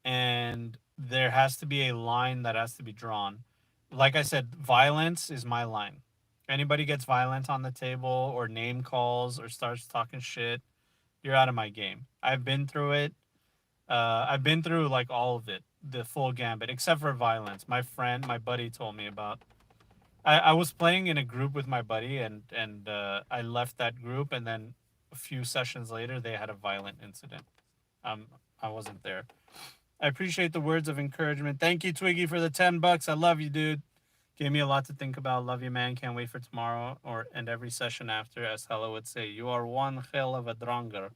and there has to be a line that has to be drawn. Like I said, violence is my line. Anybody gets violent on the table or name calls or starts talking shit, you're out of my game. I've been through it. I've been through like all of it, the full gambit, except for violence. My buddy told me about. I was playing in a group with my buddy, and I left that group, and then a few sessions later, they had a violent incident. Um, I wasn't there. I appreciate the words of encouragement. Thank you, Twiggy, for the $10. I love you, dude. Gave me a lot to think about. Love you, man. Can't wait for tomorrow and every session after. As Hella would say, you are one hell of a dronger.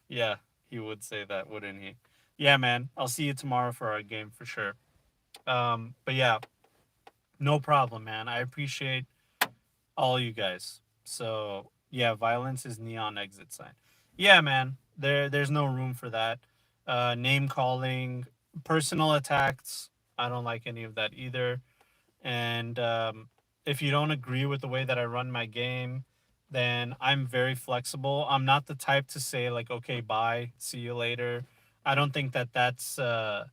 Yeah, he would say that, wouldn't he? Yeah, man. I'll see you tomorrow for our game for sure. But yeah, no problem, man. I appreciate all you guys. So yeah, violence is neon exit sign. Yeah, man. There's no room for that. Name calling, personal attacks. I don't like any of that either. And if you don't agree with the way that I run my game, then I'm very flexible. I'm not the type to say like, okay, bye, see you later. I don't think that that's I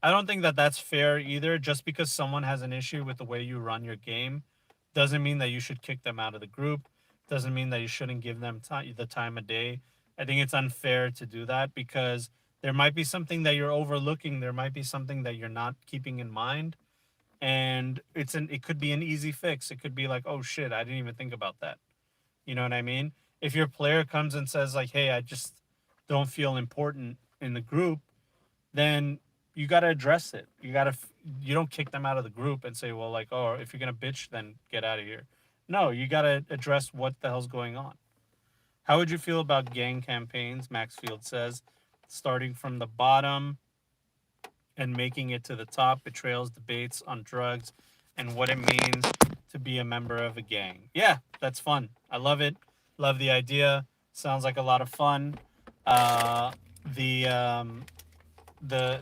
don't think that that's fair either. Just because someone has an issue with the way you run your game doesn't mean that you should kick them out of the group. Doesn't mean that you shouldn't give them the time of day. I think it's unfair to do that because there might be something that you're overlooking. There might be something that you're not keeping in mind, and it could be an easy fix. It could be like, oh shit, I didn't even think about that. You know what I mean? If your player comes and says like, hey, I just don't feel important in the group, then you got to address it. You don't kick them out of the group and say, well, like, oh, if you're going to bitch, then get out of here. No, you got to address what the hell's going on. How would you feel about gang campaigns? Maxfield says, starting from the bottom and making it to the top, betrayals, debates on drugs, and what it means to be a member of a gang. Yeah, that's fun. I love it. Love the idea. Sounds like a lot of fun. The the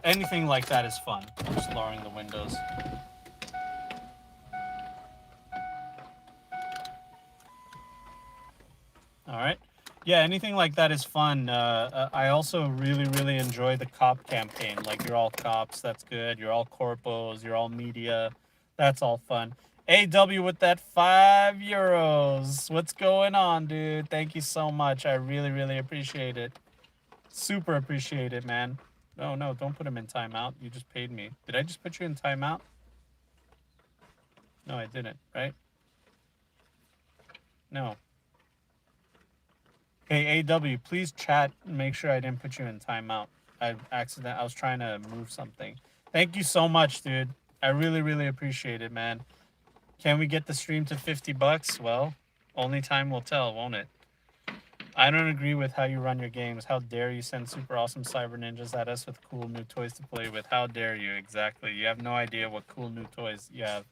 anything like that is fun. I'm just lowering the windows. All right. Yeah, anything like that is fun. I also really enjoy the cop campaign. Like, you're all cops, that's good. You're all corpos, you're all media. That's all fun. AW with that €5. What's going on, dude? Thank you so much. I really appreciate it. Super appreciate it, man. No, don't put him in timeout. You just paid me. Did I just put you in timeout? No, I didn't, right? No. Hey, AW, please chat and make sure I didn't put you in timeout. I was trying to move something. Thank you so much, dude. I really appreciate it, man. Can we get the stream to $50? Well, only time will tell, won't it? I don't agree with how you run your games. How dare you send super awesome cyber ninjas at us with cool new toys to play with? How dare you? Exactly. You have no idea what cool new toys you have.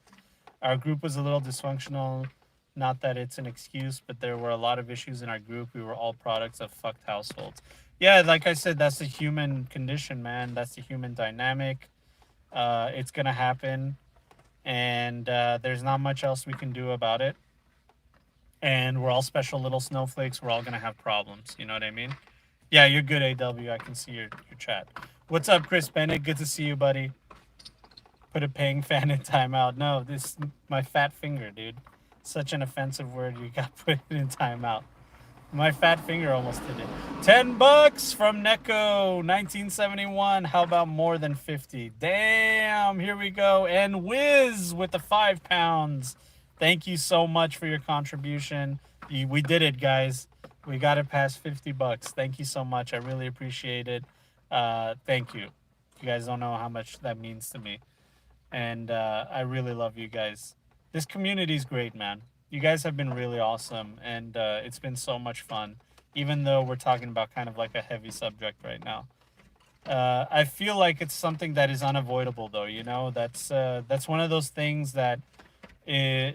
Our group was a little dysfunctional. Not that it's an excuse, but there were a lot of issues in our group. We were all products of fucked households. Yeah, like I said, that's the human condition, man. That's the human dynamic. It's gonna happen, and there's not much else we can do about it. And we're all special little snowflakes. We're all gonna have problems. You know what I mean? Yeah, you're good, AW. I can see your chat. What's up, Chris Bennett? Good to see you, buddy. Put a paying fan in timeout. No, this my fat finger, dude. Such an offensive word. You got put in timeout. My fat finger almost did it. $10 from Neko, 1971. How about more than 50? Damn, here we go. And Wiz with the £5. Thank you so much for your contribution. We did it, guys. We got it past $50. Thank you so much. I really appreciate it. Thank you. You guys don't know how much that means to me. And I really love you guys. This community is great, man. You guys have been really awesome, and it's been so much fun. Even though we're talking about kind of like a heavy subject right now, I feel like it's something that is unavoidable, though. You know, that's one of those things that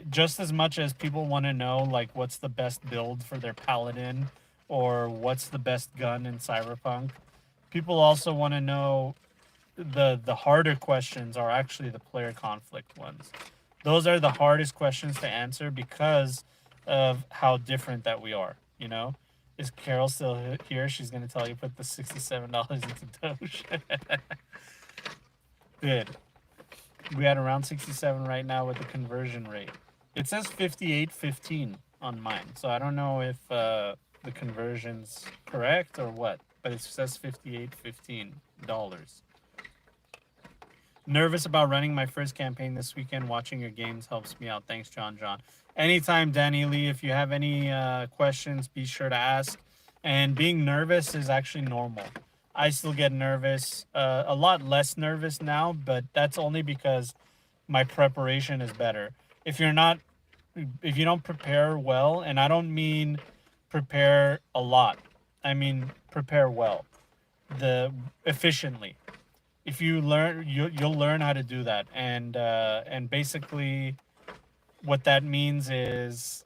just as much as people want to know, like, what's the best build for their paladin, or what's the best gun in Cyberpunk, people also want to know the harder questions are actually the player conflict ones. Those are the hardest questions to answer because of how different that we are. You know, is Carol still here? She's gonna tell you put the $67 into Doge. Good. We at around 67 right now with the conversion rate. It says 58.15 on mine, so I don't know if the conversion's correct or what, but it says $58.15. Nervous about running my first campaign this weekend. Watching your games helps me out. Thanks, John. Anytime, Danny Lee. If you have any questions, be sure to ask. And being nervous is actually normal. I still get nervous, a lot less nervous now, but that's only because my preparation is better. If you're not, if you don't prepare well, and I don't mean prepare a lot, I mean prepare well, the efficiently. If you learn, you'll learn how to do that, and basically what that means is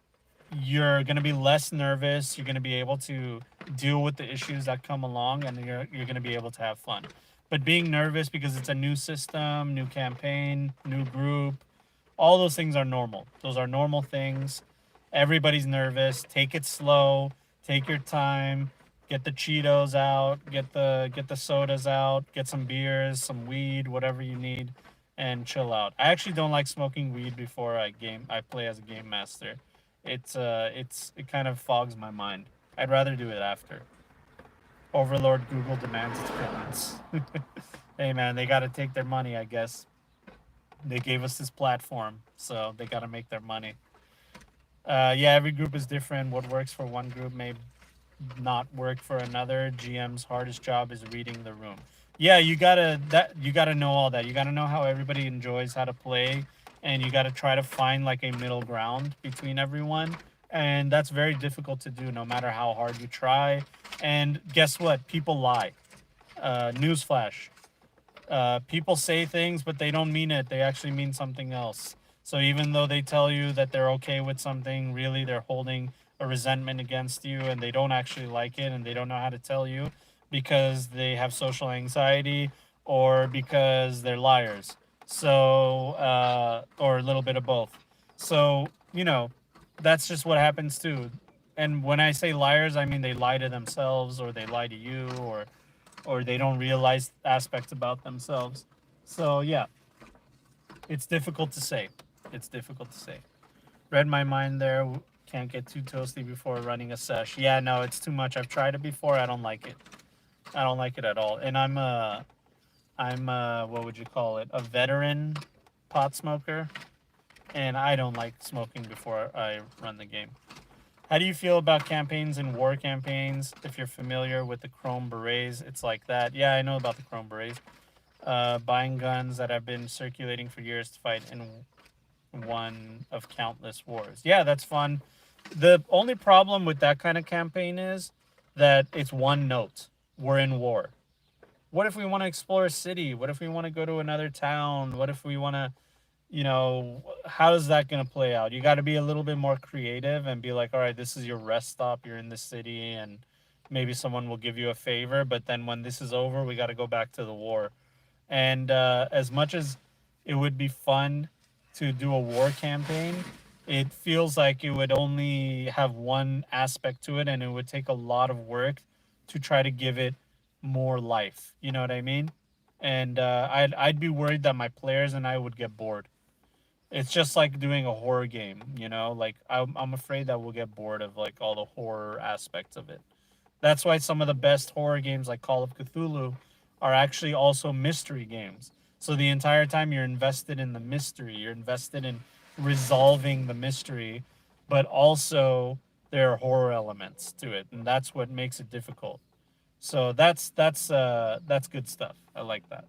you're going to be less nervous, you're going to be able to deal with the issues that come along, and you're going to be able to have fun. But being nervous because it's a new system, new campaign, new group, all those things are normal. Those are normal things. Everybody's nervous. Take it slow. Take your time. Get the Cheetos out. Get the sodas out. Get some beers, some weed, whatever you need, and chill out. I actually don't like smoking weed before I play as a game master. It kind of fogs my mind. I'd rather do it after. Overlord Google demands its payments. Hey man, they got to take their money, I guess. They gave us this platform, so they got to make their money. Yeah, every group is different. What works for one group may not work for another. GM's hardest job is reading the room. Yeah, you gotta know all that. You gotta know how everybody enjoys how to play, and you gotta try to find like a middle ground between everyone. And that's very difficult to do, no matter how hard you try. And guess what? People lie. Newsflash: people say things, but they don't mean it. They actually mean something else. So even though they tell you that they're okay with something, really they're holding a resentment against you, and they don't actually like it, and they don't know how to tell you because they have social anxiety or because they're liars. So, or a little bit of both. So, that's just what happens too. And when I say liars, I mean they lie to themselves, or they lie to you, or they don't realize aspects about themselves. So yeah, it's difficult to say. It's difficult to say. Read my mind there. Can't get too toasty before running a sesh. Yeah, no, it's too much. I've tried it before. I don't like it. I don't like it at all. And I'm what would you call it? A veteran pot smoker, and I don't like smoking before I run the game. How do you feel about campaigns and war campaigns? If you're familiar with the Chrome Berets, it's like that. Yeah, I know about the Chrome Berets. Buying guns that have been circulating for years to fight in one of countless wars. Yeah, that's fun. The only problem with that kind of campaign is that it's one note. We're in war. What if we want to explore a city? What if we want to go to another town? What if we want to, how is that going to play out? You got to be a little bit more creative and be like, all right, this is your rest stop. You're in this city, and maybe someone will give you a favor. But then when this is over, we got to go back to the war. And as much as it would be fun to do a war campaign, it feels like it would only have one aspect to it, and it would take a lot of work to try to give it more life. You know what I mean? And I'd be worried that my players and I would get bored. It's just like doing a horror game, you know. Like I'm afraid that we'll get bored of like all the horror aspects of it. That's why some of the best horror games like Call of Cthulhu are actually also mystery games. So the entire time you're invested in the mystery, you're invested in resolving the mystery, but also there are horror elements to it, and that's what makes it difficult. So that's good stuff. I like that.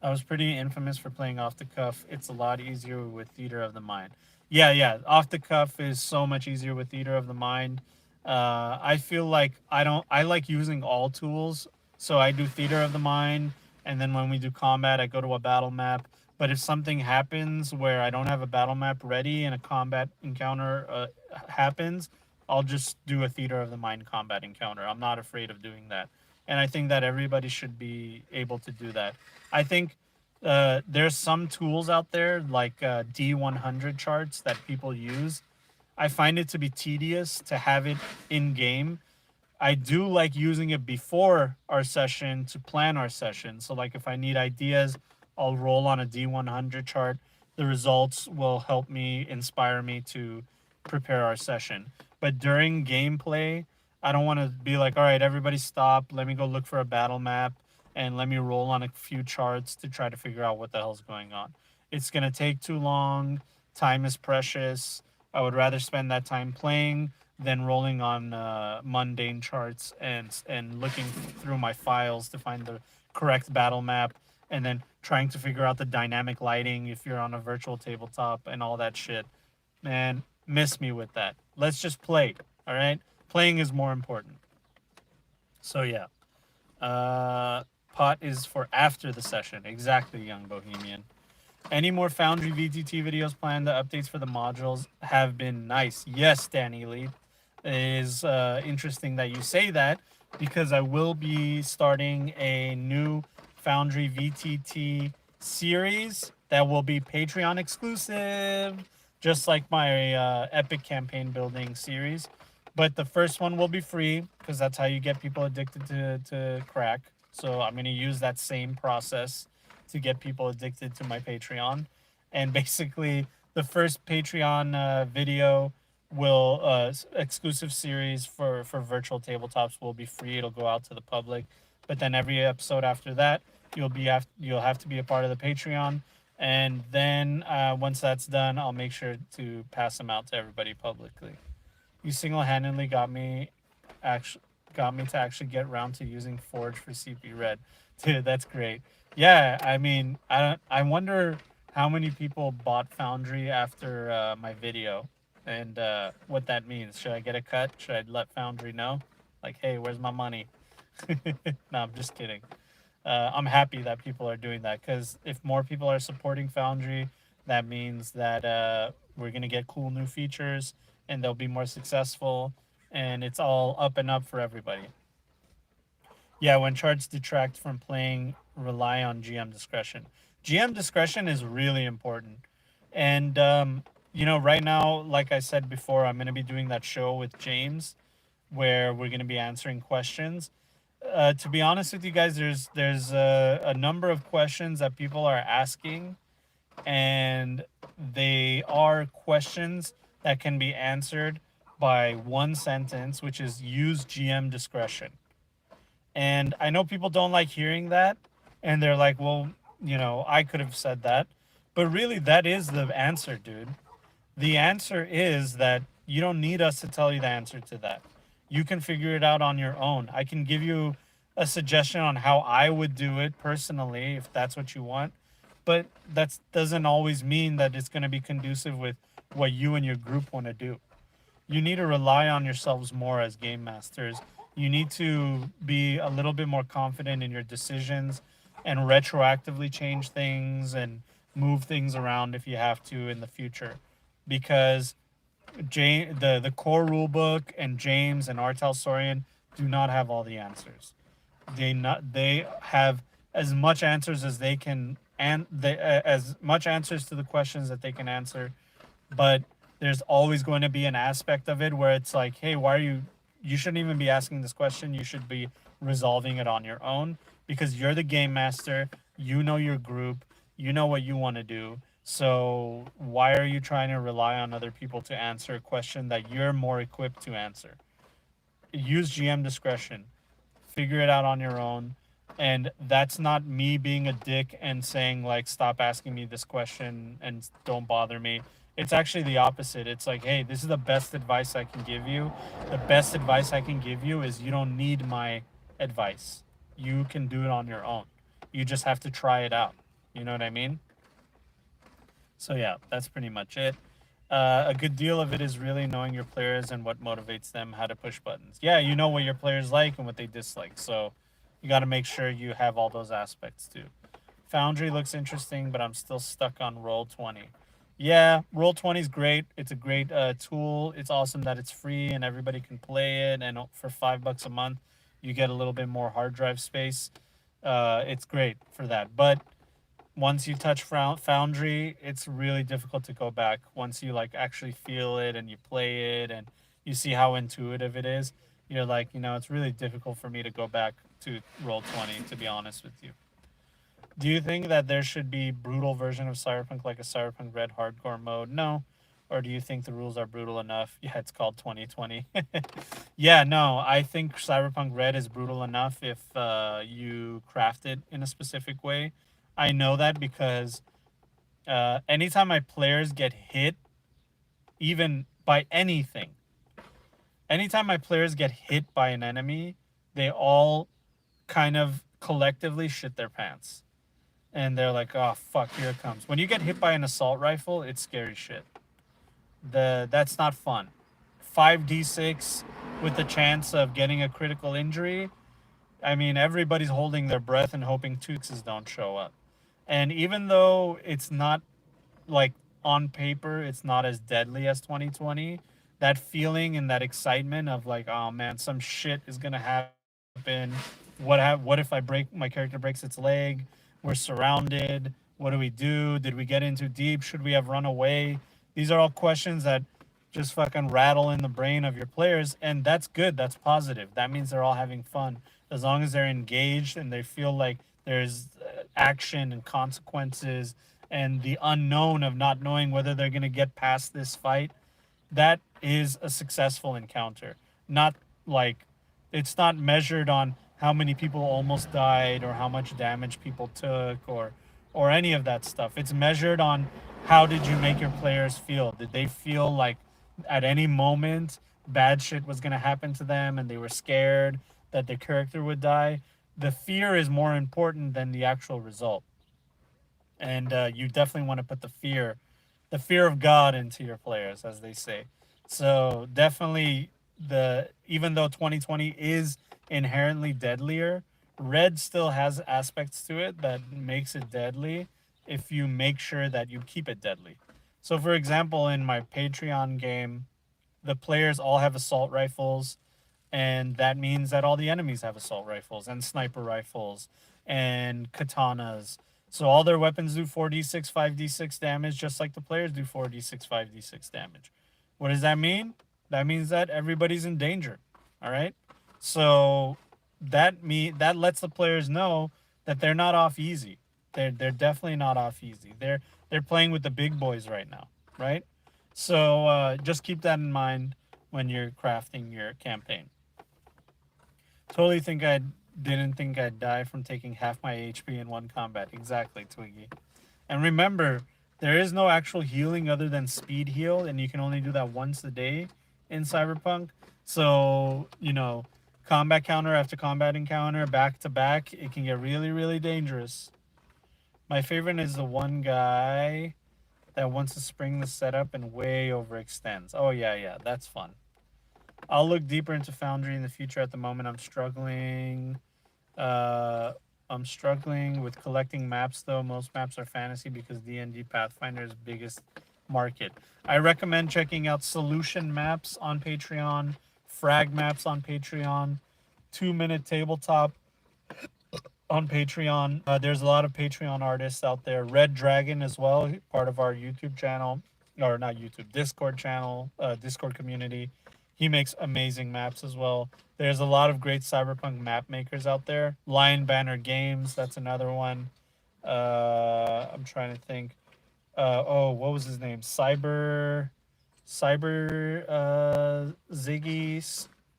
I was pretty infamous for playing off the cuff. It's a lot easier with theater of the mind. Yeah, yeah. Off the cuff is so much easier with theater of the mind. I feel like I like using all tools. So I do theater of the mind, and then when we do combat, I go to a battle map. But if something happens where I don't have a battle map ready and a combat encounter happens, I'll just do a theater of the mind combat encounter. I'm not afraid of doing that. And I think that everybody should be able to do that. I think there's some tools out there like D100 charts that people use. I find it to be tedious to have it in game. I do like using it before our session to plan our session. So, like, if I need ideas, I'll roll on a D100 chart. The results will help me, inspire me to prepare our session. But during gameplay, I don't want to be like, all right, everybody stop. Let me go look for a battle map and let me roll on a few charts to try to figure out what the hell's going on. It's going to take too long. Time is precious. I would rather spend that time playing than rolling on mundane charts and looking through my files to find the correct battle map, and then trying to figure out the dynamic lighting if you're on a virtual tabletop and all that shit. Man, miss me with that. Let's just play. All right, playing is more important. So yeah, uh, pot is for after the session. Exactly, young bohemian. Any more Foundry VTT videos planned? The updates for the modules have been nice. Yes, Danny Lee. It is interesting that you say that because I will be starting a new Foundry VTT series that will be Patreon exclusive, just like my Epic campaign building series. But the first one will be free because that's how you get people addicted to crack. So I'm going to use that same process to get people addicted to my Patreon. And basically, the first Patreon video will exclusive series for virtual tabletops will be free. It'll go out to the public, but then every episode after that, you'll have to be a part of the Patreon. And then once that's done, I'll make sure to pass them out to everybody publicly. You single-handedly actually got me to actually get around to using Forge for CP Red. Dude, that's great. Yeah, I mean, I wonder how many people bought Foundry after my video, and what that means. Should I get a cut? Should I let Foundry know? Like, hey, where's my money? No, I'm just kidding. I'm happy that people are doing that because if more people are supporting Foundry, that means that we're gonna get cool new features and they'll be more successful, and it's all up and up for everybody. Yeah, when charts detract from playing, rely on GM discretion. GM discretion is really important. And, right now, like I said before, I'm going to be doing that show with James where we're going to be answering questions. To be honest with you guys, there's a number of questions that people are asking, and they are questions that can be answered by one sentence, which is use GM discretion. And I know people don't like hearing that. And they're like, well, I could have said that. But really, that is the answer, dude. The answer is that you don't need us to tell you the answer to that. You can figure it out on your own. I can give you a suggestion on how I would do it personally, if that's what you want. But that doesn't always mean that it's going to be conducive with what you and your group want to do. You need to rely on yourselves more as game masters. You need to be a little bit more confident in your decisions and retroactively change things and move things around if you have to in the future. Because the core rulebook and James and Artel Sorian do not have all the answers. They have as much answers as they can, and as much answers to the questions that they can answer, but there's always going to be an aspect of it where it's like, hey, why are you shouldn't even be asking this question. You should be resolving it on your own because you're the game master. You know your group. You know what you want to do. So why are you trying to rely on other people to answer a question that you're more equipped to answer? Use GM discretion. Figure it out on your own. And that's not me being a dick and saying like stop asking me this question and don't bother me. It's actually the opposite. It's like, hey, this is the best advice I can give you. The best advice I can give you is you don't need my advice. You can do it on your own. You just have to try it out. You know what I mean? So yeah, that's pretty much it. A good deal of it is really knowing your players and what motivates them, how to push buttons. Yeah, you know what your players like and what they dislike. So you got to make sure you have all those aspects too. Foundry looks interesting, but I'm still stuck on Roll 20. Yeah, Roll 20 is great. It's a great tool. It's awesome that it's free and everybody can play it. And for $5 a month, you get a little bit more hard drive space. It's great for that. But once you touch Foundry, it's really difficult to go back. Once you like actually feel it and you play it and you see how intuitive it is, you're like, it's really difficult for me to go back to Roll 20, to be honest with you. Do you think that there should be brutal version of Cyberpunk like a Cyberpunk Red hardcore mode? No. Or do you think the rules are brutal enough? Yeah, it's called 2020. Yeah, no, I think Cyberpunk Red is brutal enough if you craft it in a specific way. I know that because anytime my players get hit, even by anytime my players get hit by an enemy, they all kind of collectively shit their pants. And they're like, oh, fuck, here it comes. When you get hit by an assault rifle, it's scary shit. That's not fun. 5d6 with the chance of getting a critical injury. I mean, everybody's holding their breath and hoping Tuxes don't show up. And even though it's not like on paper, it's not as deadly as 2020. That feeling and that excitement of like, oh man, some shit is gonna happen. What if my character breaks its leg? We're surrounded. What do we do? Did we get in too deep? Should we have run away? These are all questions that just fucking rattle in the brain of your players, and that's good. That's positive. That means they're all having fun as long as they're engaged and they feel like there's action and consequences and the unknown of not knowing whether they're going to get past this fight. That is a successful encounter. Not like it's not measured on how many people almost died or how much damage people took or any of that stuff. It's measured on how did you make your players feel? Did they feel like at any moment bad shit was going to happen to them and they were scared that their character would die? The fear is more important than the actual result. And you definitely want to put the fear of God into your players, as they say. So definitely even though 2020 is inherently deadlier, red still has aspects to it that makes it deadly if you make sure that you keep it deadly. So for example, in my Patreon game, the players all have assault rifles, and that means that all the enemies have assault rifles and sniper rifles and katanas. So all their weapons do 4d6, 5d6 damage, just like the players do 4d6, 5d6 damage. What does that mean? That means that everybody's in danger. All right. So that lets the players know that they're not off easy. They're definitely not off easy. They're playing with the big boys right now, right? So just keep that in mind when you're crafting your campaign. Totally think I didn't think I'd die from taking half my HP in one combat. Exactly, Twiggy. And remember, there is no actual healing other than speed heal, and you can only do that once a day in Cyberpunk. So, combat counter after combat encounter, back to back, it can get really, really dangerous. My favorite is the one guy that wants to spring the setup and way overextends. Oh yeah, yeah, that's fun. I'll look deeper into Foundry in the future. At the moment, Uh, I'm struggling with collecting maps though. Most maps are fantasy because D&D Pathfinder's biggest market. I recommend checking out Solution Maps on Patreon, Frag Maps on Patreon, 2 Minute Tabletop on Patreon. There's a lot of Patreon artists out there. Red Dragon as well, part of our YouTube channel, or not YouTube, Discord channel, Discord community. He makes amazing maps as well. There's a lot of great cyberpunk map makers out there. Lion Banner Games, that's another one. I'm trying to think. What was his name? Ziggy,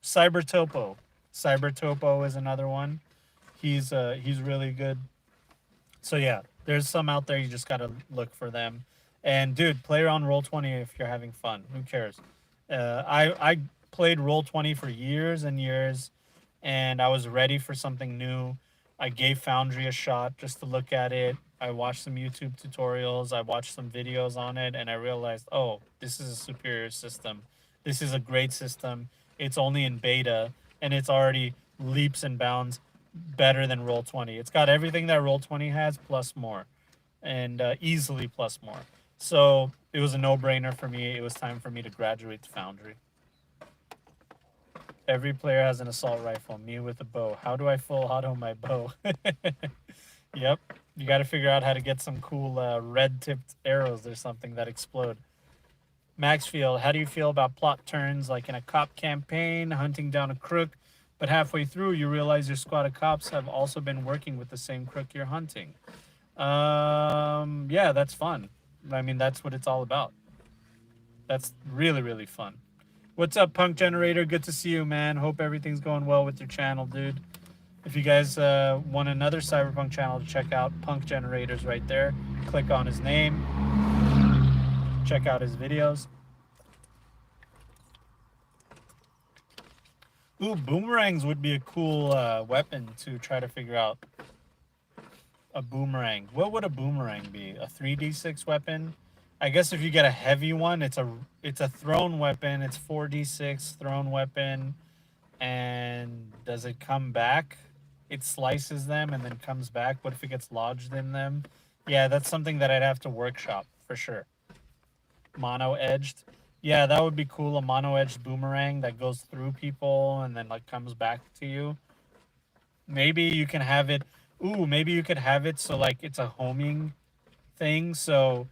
Cyber Topo. Cyber Topo is another one. He's really good. So yeah, there's some out there. You just gotta look for them. And dude, play on Roll20 if you're having fun. Who cares? I played Roll20 for years and years, and I was ready for something new. I gave Foundry a shot just to look at it. I watched some YouTube tutorials. I watched some videos on it, and I realized, oh, this is a superior system. This is a great system. It's only in beta, and it's already leaps and bounds better than Roll20. It's got everything that Roll20 has plus more, and easily plus more. So it was a no-brainer for me. It was time for me to graduate to Foundry. Every player has an assault rifle. Me with a bow. How do I full auto my bow? Yep. You got to figure out how to get some cool red-tipped arrows or something that explode. Maxfield, how do you feel about plot turns like in a cop campaign, hunting down a crook, but halfway through you realize your squad of cops have also been working with the same crook you're hunting? Yeah, that's fun. I mean, that's what it's all about. That's really, really fun. What's up, Punk Generator? Good to see you, man. Hope everything's going well with your channel, dude. If you guys want another Cyberpunk channel to check out, Punk Generator's right there. Click on his name. Check out his videos. Ooh, boomerangs would be a cool weapon to try to figure out. A boomerang. What would a boomerang be? A 3d6 weapon? I guess if you get a heavy one, it's a thrown weapon. It's 4d6 thrown weapon. And does it come back? It slices them and then comes back. What if it gets lodged in them? Yeah, that's something that I'd have to workshop for sure. Mono edged. Yeah, that would be cool. A mono edged boomerang that goes through people and then like comes back to you. Maybe you can have it. Ooh, maybe you could have it so like it's a homing thing. So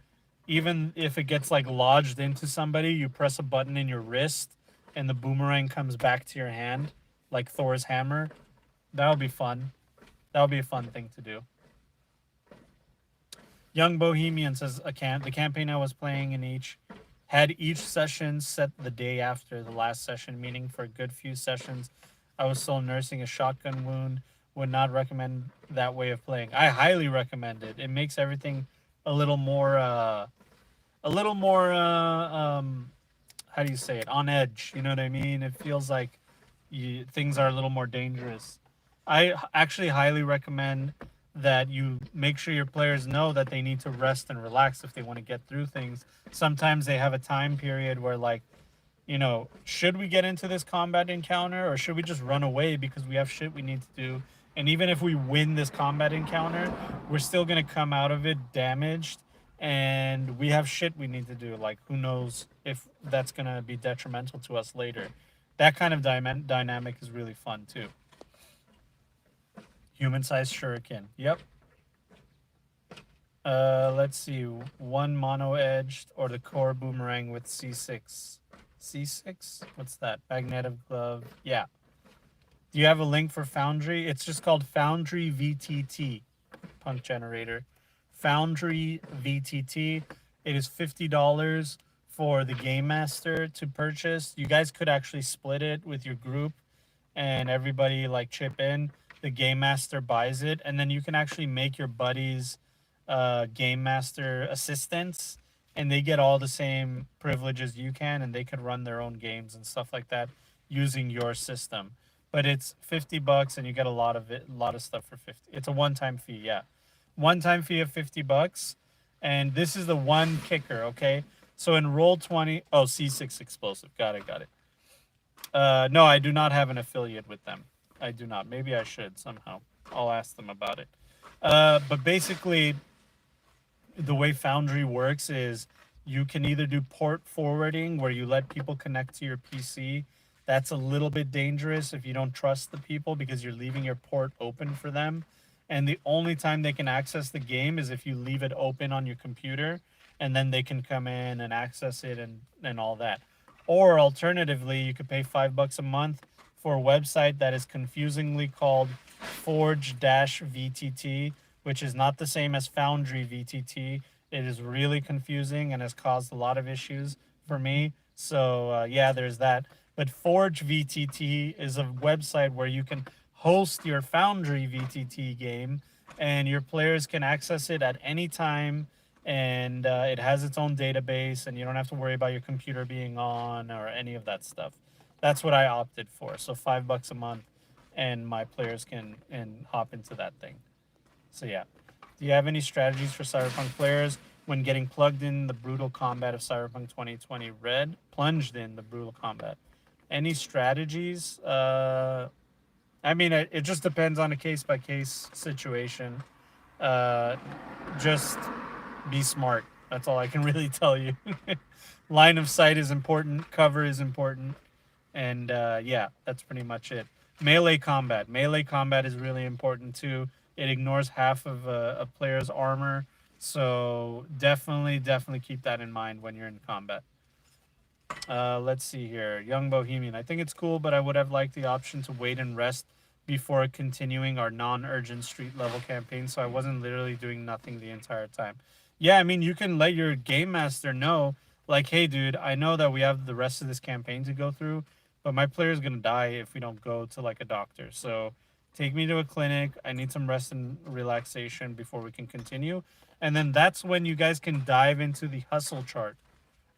even if it gets like lodged into somebody, you press a button in your wrist and the boomerang comes back to your hand like Thor's hammer. That would be fun. That would be a fun thing to do. Young Bohemian says the campaign I was playing in had each session set the day after the last session, meaning for a good few sessions I was still nursing a shotgun wound. Would not recommend that way of playing. I highly recommend it. It makes everything a little more how do you say it, on edge, you know what I mean? It feels like things are a little more dangerous. I actually highly recommend that you make sure your players know that they need to rest and relax if they want to get through things. Sometimes they have a time period where like, should we get into this combat encounter or should we just run away because we have shit we need to do? And even if we win this combat encounter, we're still going to come out of it damaged and we have shit we need to do. Like, who knows if that's going to be detrimental to us later. That kind of dynamic is really fun too. Human-sized shuriken. Yep. Let's see. One mono-edged or the core boomerang with C6. C6? What's that? Magnetic glove. Yeah. Do you have a link for Foundry? It's just called Foundry VTT. Punk Generator. Foundry VTT. It is $50 for the Game Master to purchase. You guys could actually split it with your group and everybody like chip in. The Game Master buys it, and then you can actually make your buddies Game Master assistants, and they get all the same privileges you can, and they could run their own games and stuff like that using your system. But it's $50, and you get a lot of stuff for 50. It's a one-time fee, yeah, one-time fee of $50, And this is the one kicker, okay? So in roll 20, oh, C6 explosive. Got it, got it. No, I do not have an affiliate with them. I do not. Maybe I should somehow. I'll ask them about it. But basically, the way Foundry works is you can either do port forwarding where you let people connect to your PC. That's a little bit dangerous if you don't trust the people because you're leaving your port open for them. And the only time they can access the game is if you leave it open on your computer and then they can come in and access it and all that. Or alternatively, you could pay $5 a month for a website that is confusingly called Forge-VTT, which is not the same as Foundry VTT. It is really confusing and has caused a lot of issues for me. So yeah, there's that. But Forge VTT is a website where you can host your Foundry VTT game, and your players can access it at any time. And it has its own database, and you don't have to worry about your computer being on or any of that stuff. That's what I opted for. So $5 a month, and my players can and hop into that thing. So yeah. Do you have any strategies for Cyberpunk players when getting plugged in the brutal combat of Cyberpunk 2020 Red? Plunged in the brutal combat. Any strategies? I mean, it just depends on a case by case situation. Uh, just be smart. That's all I can really tell you. Line of sight is important. Cover is important. And yeah, that's pretty much it. Melee combat. Melee combat is really important too. It ignores half of a player's armor. So definitely keep that in mind when you're in combat. Let's see here. Young Bohemian. I think it's cool, but I would have liked the option to wait and rest before continuing our non-urgent street level campaign, so I wasn't literally doing nothing the entire time. Yeah, I mean, you can let your game master know, like, hey, dude, I know that we have the rest of this campaign to go through, but my player's gonna die if we don't go to like a doctor. So take me to a clinic. I need some rest and relaxation before we can continue. And then that's when you guys can dive into the hustle chart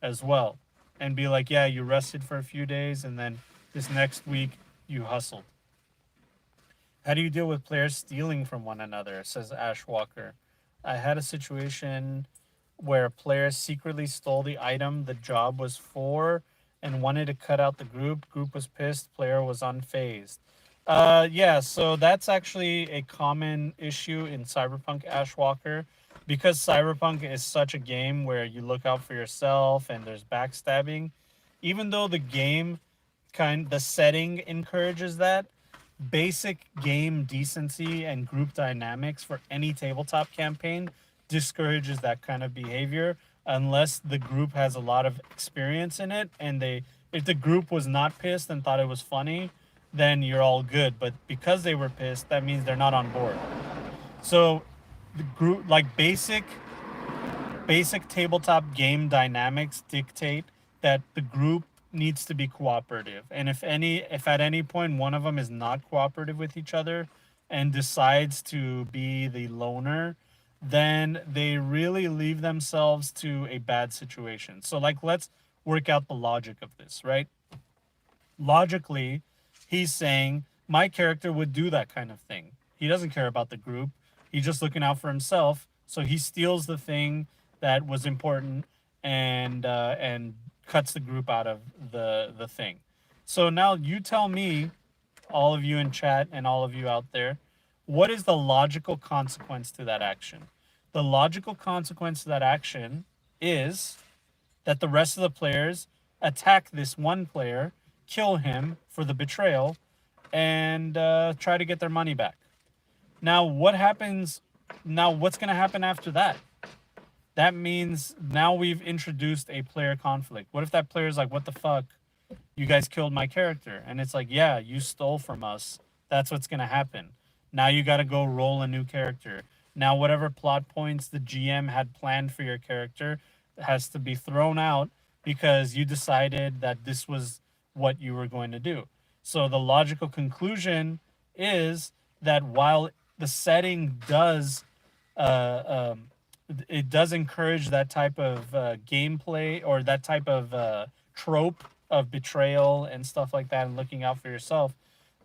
as well and be like, yeah, you rested for a few days and then this next week you hustled. How do you deal with players stealing from one another? Says Ash Walker. I had a situation where a player secretly stole the item the job was for and wanted to cut out the group. Group was pissed, player was unfazed. Yeah, so that's actually a common issue in Cyberpunk, Ash Walker, because Cyberpunk is such a game where you look out for yourself and there's backstabbing. Even though the setting encourages that, basic game decency and group dynamics for any tabletop campaign discourages that kind of behavior unless the group has a lot of experience in it and they if the group was not pissed and thought it was funny, then you're all good. But because they were pissed, that means they're not on board. So the group like basic tabletop game dynamics dictate that the group needs to be cooperative. And if at any point one of them is not cooperative with each other and decides to be the loner, then they really leave themselves to a bad situation. So like let's work out the logic of this, right? Logically, he's saying my character would do that kind of thing. He doesn't care about the group. He's just looking out for himself. So he steals the thing that was important and cuts the group out of the thing. So now you tell me, all of you in chat and all of you out there, what is the logical consequence to that action? The logical consequence to that action is that the rest of the players attack this one player, kill him for the betrayal, and try to get their money back. Now, what happens? Now, what's going to happen after that? That means now we've introduced a player conflict. What if that player is like, what the fuck? You guys killed my character. And it's like, yeah, you stole from us. That's what's going to happen. Now you got to go roll a new character. Now, whatever plot points the GM had planned for your character has to be thrown out because you decided that this was what you were going to do. So the logical conclusion is that while the setting does it does encourage that type of gameplay or that type of trope of betrayal and stuff like that and looking out for yourself,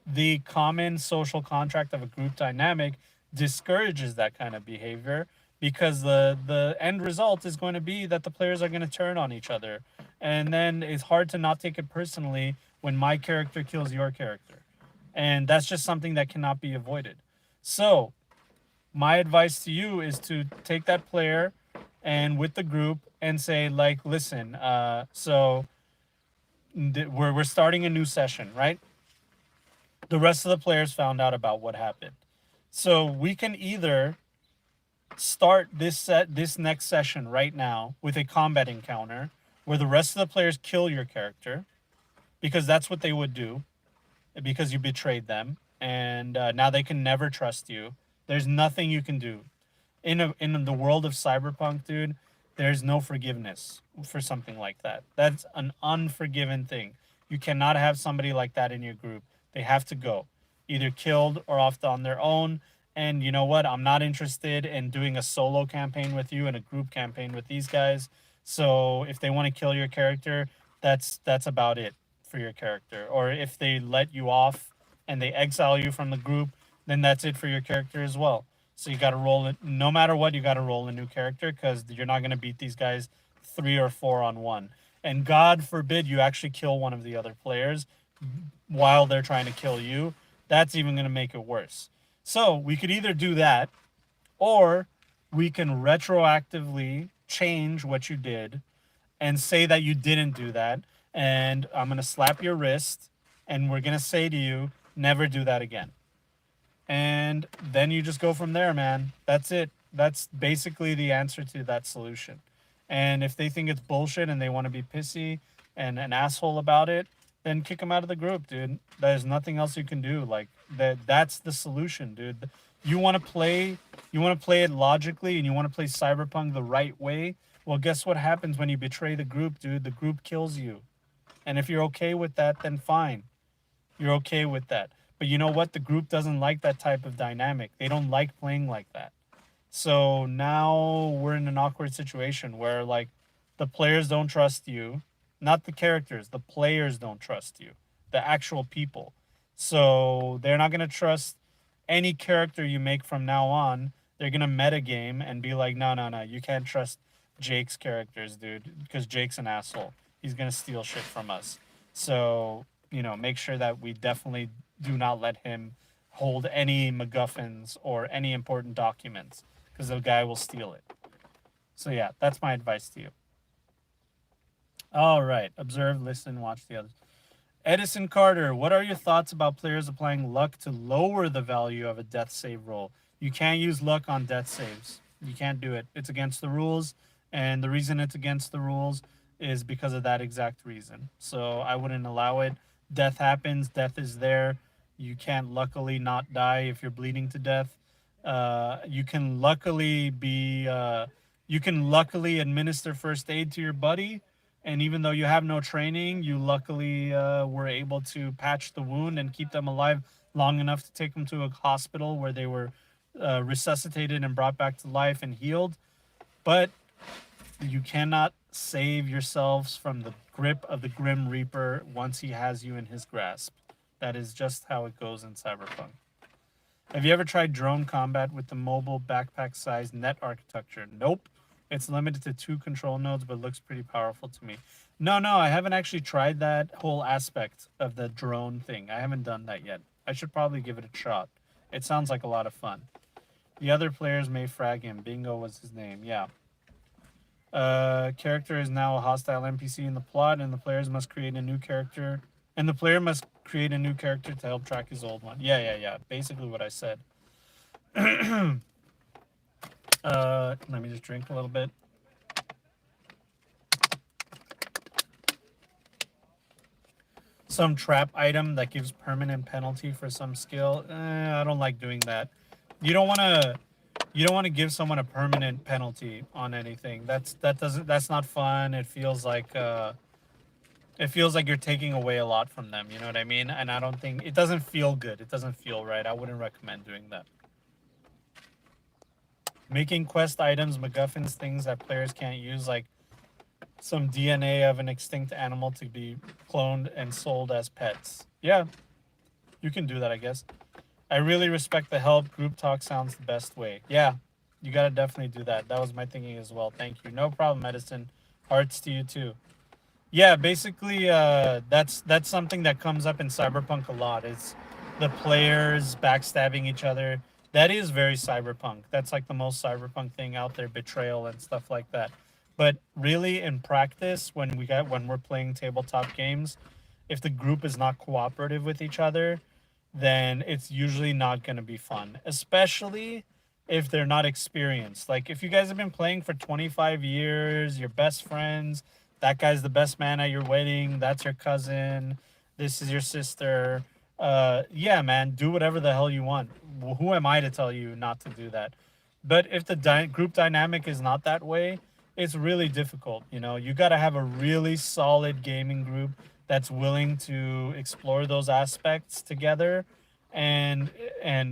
the common social contract of a group dynamic discourages that kind of behavior because the end result is going to be that the players are going to turn on each other, and then it's hard to not take it personally when my character kills your character, and that's just something that cannot be avoided. So my advice to you is to take that player and with the group and say like, listen, we're starting a new session, right? The rest of the players found out about what happened, so we can either start this next session right now with a combat encounter where the rest of the players kill your character, because that's what they would do, because you betrayed them, and now they can never trust you. There's nothing you can do in the world of Cyberpunk, dude. There's no forgiveness for something like that. That's an unforgiven thing. You cannot have somebody like that in your group. They have to go, either killed or off on their own. And you know what? I'm not interested in doing a solo campaign with you and a group campaign with these guys. So if they want to kill your character, that's about it for your character. Or if they let you off and they exile you from the group, then that's it for your character as well. So you got to roll it. No matter what, you got to roll a new character, because you're not going to beat these guys 3 or 4 on 1. And God forbid you actually kill one of the other players while they're trying to kill you. That's even going to make it worse. So we could either do that, or we can retroactively change what you did and say that you didn't do that. And I'm going to slap your wrist, and we're going to say to you, never do that again. And then you just go from there, man. That's it. That's basically the answer to that solution. And if they think it's bullshit and they want to be pissy and an asshole about it, then kick them out of the group, dude. There's nothing else you can do. Like that's the solution, dude. You want to play it logically, and you want to play Cyberpunk the right way. Well, guess what happens when you betray the group, dude? The group kills you. And if you're okay with that, then fine. You're okay with that. But you know what? The group doesn't like that type of dynamic. They don't like playing like that. So now we're in an awkward situation where like the players don't trust you, not the characters, the players don't trust you, the actual people. So they're not going to trust any character you make from now on. They're going to metagame and be like, no, no, no, you can't trust Jake's characters, dude, because Jake's an asshole. He's going to steal shit from us. So, make sure that we definitely do not let him hold any MacGuffins or any important documents, because the guy will steal it. So yeah, that's my advice to you. All right, observe, listen, watch the others. Edison Carter, what are your thoughts about players applying luck to lower the value of a death save roll? You can't use luck on death saves. You can't do it. It's against the rules, and the reason it's against the rules is because of that exact reason. So I wouldn't allow it. Death happens, death is there. You can't luckily not die if you're bleeding to death. You can luckily administer first aid to your buddy, and even though you have no training, you luckily were able to patch the wound and keep them alive long enough to take them to a hospital where they were resuscitated and brought back to life and healed. But you cannot save yourselves from the grip of the Grim Reaper once he has you in his grasp. That is just how it goes in Cyberpunk. Have you ever tried drone combat with the mobile backpack-sized net architecture? Nope. It's limited to 2 control nodes, but looks pretty powerful to me. No, I haven't actually tried that whole aspect of the drone thing. I haven't done that yet. I should probably give it a shot. It sounds like a lot of fun. The other players may frag him. Bingo was his name. Yeah. Character is now a hostile NPC in the plot, and the players must create a new character. And the player must create a new character to help track his old one. Yeah. Basically what I said. Let me just drink a little bit. Some trap item that gives permanent penalty for some skill. I don't like doing that. You don't want to give someone a permanent penalty on anything. That's not fun. It feels like you're taking away a lot from them. You know what I mean? And I don't think it doesn't feel good. It doesn't feel right. I wouldn't recommend doing that. Making quest items, MacGuffins, things that players can't use, like some DNA of an extinct animal to be cloned and sold as pets. Yeah, you can do that, I guess. I really respect the help. Group talk sounds the best way. Yeah, You gotta definitely do that. That was my thinking as well. Thank you. No problem, Medicine. Hearts to you too. Yeah, basically, that's something that comes up in Cyberpunk a lot. It's the players backstabbing each other. That is very Cyberpunk. That's like the most Cyberpunk thing out there, betrayal and stuff like that. But really, in practice, when we're playing tabletop games, if the group is not cooperative with each other, then it's usually not going to be fun, especially if they're not experienced. Like if you guys have been playing for 25 years, your best friends, that guy's the best man at your wedding, that's your cousin, this is your sister. Yeah, man, do whatever the hell you want. Who am I to tell you not to do that? But if the group dynamic is not that way, it's really difficult. You know, you got to have a really solid gaming group that's willing to explore those aspects together. And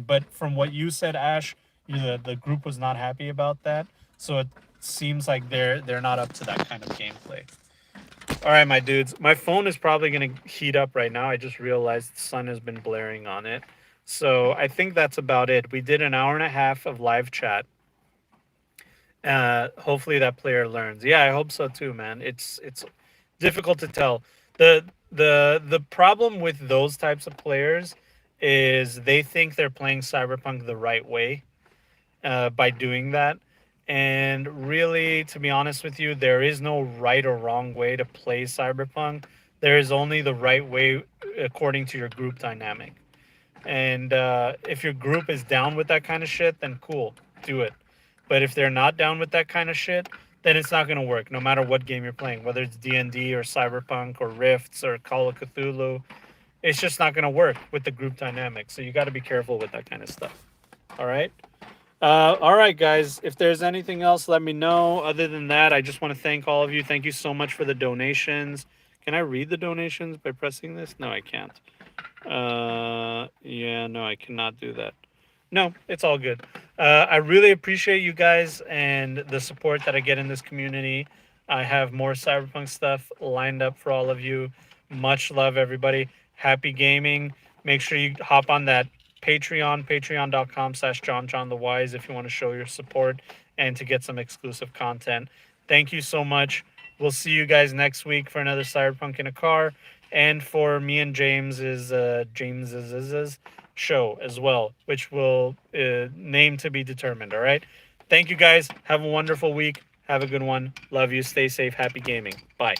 but from what you said, Ash, the group was not happy about that. So it seems like they're not up to that kind of gameplay. All right, my dudes. My phone is probably going to heat up right now. I just realized the sun has been blaring on it. So I think that's about it. We did an hour and a half of live chat. Hopefully that player learns. Yeah, I hope so too, man. It's difficult to tell. The problem with those types of players is they think they're playing Cyberpunk the right way by doing that. And really, to be honest with you, there is no right or wrong way to play Cyberpunk. There is only the right way according to your group dynamic. And if your group is down with that kind of shit, then cool, do it. But if they're not down with that kind of shit, then it's not going to work no matter what game you're playing, whether it's D&D or Cyberpunk or Rifts or Call of Cthulhu. It's just not going to work with the group dynamic. So you got to be careful with that kind of stuff. All right? All right, guys. If there's anything else, let me know. Other than that, I just want to thank all of you. Thank you so much for the donations. Can I read the donations by pressing this? No, I can't. Yeah, no, I cannot do that. No, it's all good. I really appreciate you guys and the support that I get in this community. I have more Cyberpunk stuff lined up for all of you. Much love, everybody. Happy gaming. Make sure you hop on that Patreon, patreon.com/JonJonTheWise if you want to show your support and to get some exclusive content. Thank you so much. We'll see you guys next week for another Cyberpunk in a Car and for me and James's show as well, which will name to be determined. All right. Thank you guys. Have a wonderful week. Have a good one. Love you. Stay safe. Happy gaming. Bye.